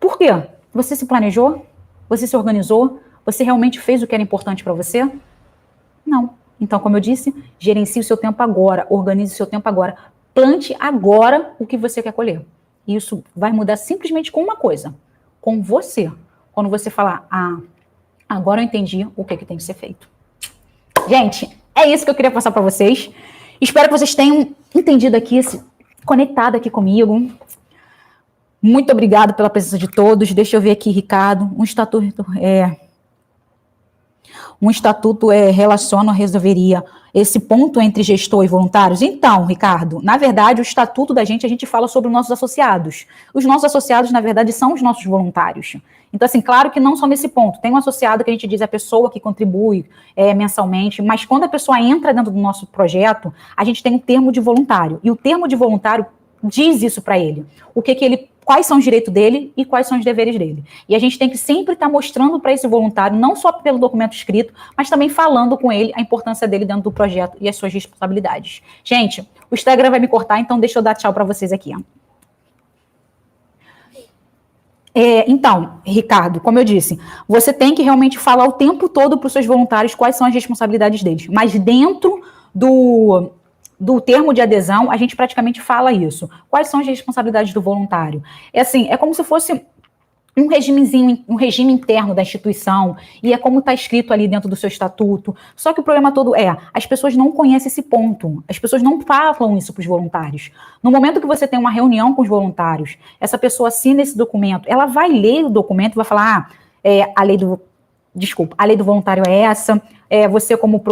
Por quê? Você se planejou? Você se organizou? Você realmente fez o que era importante para você? Não. Então, como eu disse, gerencie o seu tempo agora, organize o seu tempo agora, plante agora o que você quer colher. E isso vai mudar simplesmente com uma coisa, com você. Quando você falar, agora eu entendi o que tem que ser feito. Gente, é isso que eu queria passar para vocês. Espero que vocês tenham entendido aqui, conectado aqui comigo. Muito obrigado pela presença de todos. Deixa eu ver aqui, Ricardo. Um estatuto resolveria esse ponto entre gestor e voluntários? Então, Ricardo, na verdade, o estatuto da gente, a gente fala sobre os nossos associados. Os nossos associados, na verdade, são os nossos voluntários. Então, assim, claro que não só nesse ponto. Tem um associado que a gente diz a pessoa que contribui mensalmente, mas quando a pessoa entra dentro do nosso projeto, a gente tem um termo de voluntário. E o termo de voluntário diz isso para ele. Quais são os direitos dele e quais são os deveres dele. E a gente tem que sempre estar mostrando para esse voluntário, não só pelo documento escrito, mas também falando com ele a importância dele dentro do projeto e as suas responsabilidades. Gente, o Instagram vai me cortar, então deixa eu dar tchau para vocês aqui. Então, Ricardo, como eu disse, você tem que realmente falar o tempo todo para os seus voluntários quais são as responsabilidades deles. Mas dentro do termo de adesão, a gente praticamente fala isso. Quais são as responsabilidades do voluntário? É como se fosse um regime interno da instituição, e é como está escrito ali dentro do seu estatuto. Só que o problema todo as pessoas não conhecem esse ponto, as pessoas não falam isso para os voluntários. No momento que você tem uma reunião com os voluntários, essa pessoa assina esse documento, ela vai ler o documento e vai falar, a lei do voluntário é essa, você como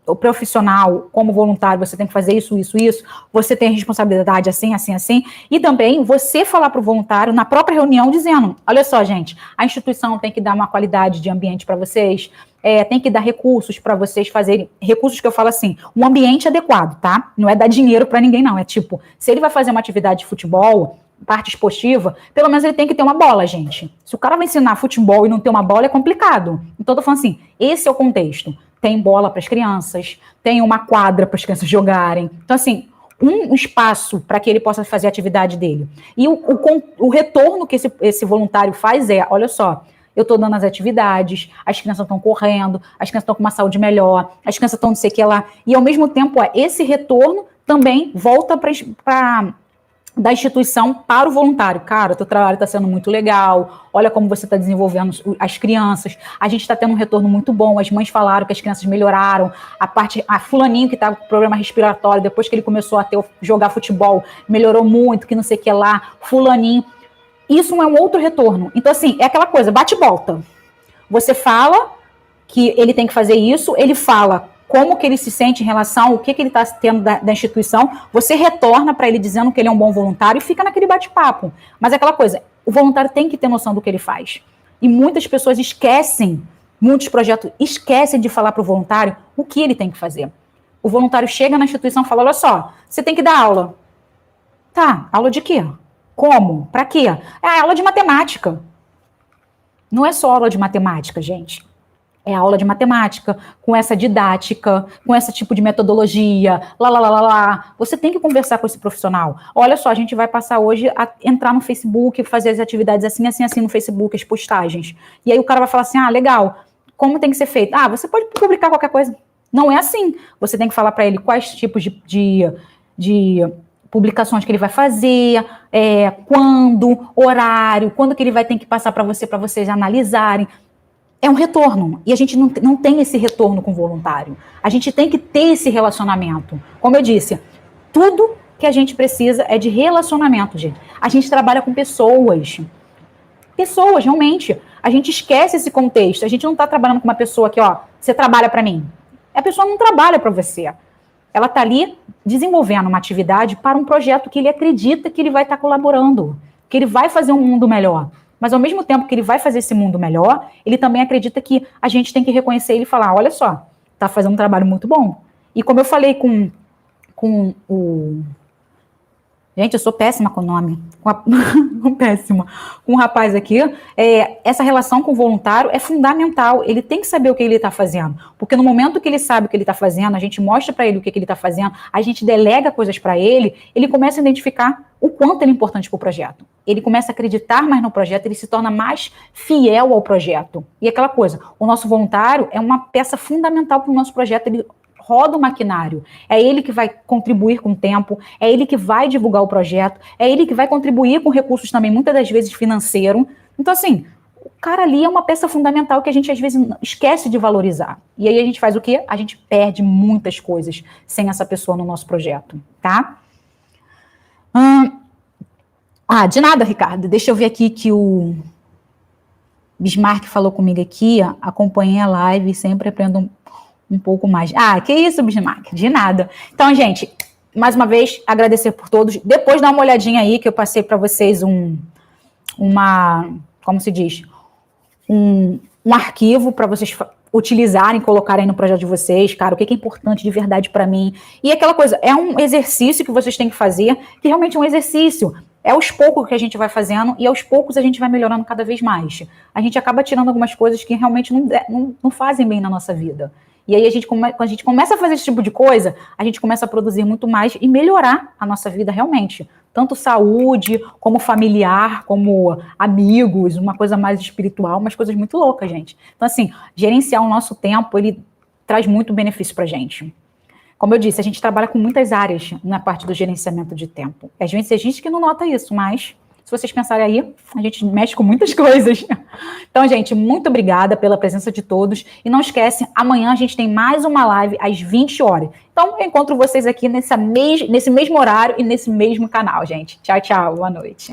o profissional, como voluntário, você tem que fazer isso, você tem responsabilidade assim, assim, assim, e também você falar para o voluntário na própria reunião dizendo, olha só, gente, a instituição tem que dar uma qualidade de ambiente para vocês, tem que dar recursos para vocês fazerem, recursos que eu falo assim, um ambiente adequado, tá? Não é dar dinheiro para ninguém, não, tipo, se ele vai fazer uma atividade de futebol, parte esportiva, pelo menos ele tem que ter uma bola, gente. Se o cara vai ensinar futebol e não ter uma bola, é complicado. Então, eu tô falando assim, esse é o contexto. Tem bola para as crianças, tem uma quadra para as crianças jogarem. Então, assim, um espaço para que ele possa fazer a atividade dele. E o retorno que esse voluntário faz olha só, eu estou dando as atividades, as crianças estão correndo, as crianças estão com uma saúde melhor, as crianças estão não sei o que lá. E, ao mesmo tempo, esse retorno também volta da instituição para o voluntário. Cara, teu trabalho está sendo muito legal, olha como você está desenvolvendo as crianças, a gente está tendo um retorno muito bom, as mães falaram que as crianças melhoraram, a fulaninho que estava com problema respiratório, depois que ele começou a jogar futebol, melhorou muito, que não sei o que lá, fulaninho. Isso é um outro retorno. Então, assim, é aquela coisa, bate e volta. Você fala que ele tem que fazer isso, ele fala como que ele se sente em relação ao que ele está tendo da instituição, você retorna para ele dizendo que ele é um bom voluntário e fica naquele bate-papo. Mas é aquela coisa, o voluntário tem que ter noção do que ele faz. E muitas pessoas muitos projetos esquecem de falar para o voluntário o que ele tem que fazer. O voluntário chega na instituição e fala, olha só, você tem que dar aula. Tá, aula de quê? Como? Para quê? Aula de matemática. Não é só aula de matemática, gente. É aula de matemática, com essa didática, com esse tipo de metodologia, Você tem que conversar com esse profissional. Olha só, a gente vai passar hoje a entrar no Facebook, fazer as atividades assim, assim, assim no Facebook, as postagens. E aí o cara vai falar assim, legal, como tem que ser feito? Você pode publicar qualquer coisa. Não é assim. Você tem que falar para ele quais tipos de publicações que ele vai fazer, quando, horário, quando que ele vai ter que passar para vocês analisarem. É um retorno, e a gente não tem esse retorno com o voluntário. A gente tem que ter esse relacionamento. Como eu disse, tudo que a gente precisa é de relacionamento, gente. A gente trabalha com pessoas. Pessoas, realmente. A gente esquece esse contexto. A gente não está trabalhando com uma pessoa que, você trabalha para mim. A pessoa não trabalha para você. Ela está ali desenvolvendo uma atividade para um projeto que ele acredita que ele vai estar colaborando, que ele vai fazer um mundo melhor. Mas, ao mesmo tempo que ele vai fazer esse mundo melhor, ele também acredita que a gente tem que reconhecer ele e falar, olha só, está fazendo um trabalho muito bom. E como eu falei com o... Gente, eu sou péssima com o nome. Péssima. Com o rapaz aqui, essa relação com o voluntário é fundamental. Ele tem que saber o que ele está fazendo. Porque no momento que ele sabe o que ele está fazendo, a gente mostra para ele o que ele está fazendo, a gente delega coisas para ele, ele começa a identificar o quanto ele é importante para o projeto. Ele começa a acreditar mais no projeto, ele se torna mais fiel ao projeto. E aquela coisa, o nosso voluntário é uma peça fundamental para o nosso projeto, ele roda o maquinário, é ele que vai contribuir com o tempo, é ele que vai divulgar o projeto, é ele que vai contribuir com recursos também, muitas das vezes financeiro. Então, assim, o cara ali é uma peça fundamental que a gente às vezes esquece de valorizar. E aí a gente faz o quê? A gente perde muitas coisas sem essa pessoa no nosso projeto, tá? De nada, Ricardo. Deixa eu ver aqui que o Bismarck falou comigo aqui, acompanhei a live e sempre aprendo Um pouco mais. Ah, que isso, Bismarck? De nada. Então, gente, mais uma vez, agradecer por todos. Depois dá uma olhadinha aí, que eu passei para vocês como se diz? Um arquivo para vocês utilizarem, colocarem no projeto de vocês, cara, o que é importante de verdade para mim. E aquela coisa, é um exercício que vocês têm que fazer, que realmente é um exercício. É aos poucos que a gente vai fazendo e aos poucos a gente vai melhorando cada vez mais. A gente acaba tirando algumas coisas que realmente não fazem bem na nossa vida. E aí, quando a gente começa a fazer esse tipo de coisa, a gente começa a produzir muito mais e melhorar a nossa vida realmente. Tanto saúde, como familiar, como amigos, uma coisa mais espiritual, umas coisas muito loucas, gente. Então, assim, gerenciar o nosso tempo, ele traz muito benefício pra gente. Como eu disse, a gente trabalha com muitas áreas na parte do gerenciamento de tempo. Às vezes a gente que não nota isso, mas se vocês pensarem aí, a gente mexe com muitas coisas. Então, gente, muito obrigada pela presença de todos. E não esquece, amanhã a gente tem mais uma live às 20 horas. Então, eu encontro vocês aqui nesse mesmo horário e nesse mesmo canal, gente. Tchau, tchau. Boa noite.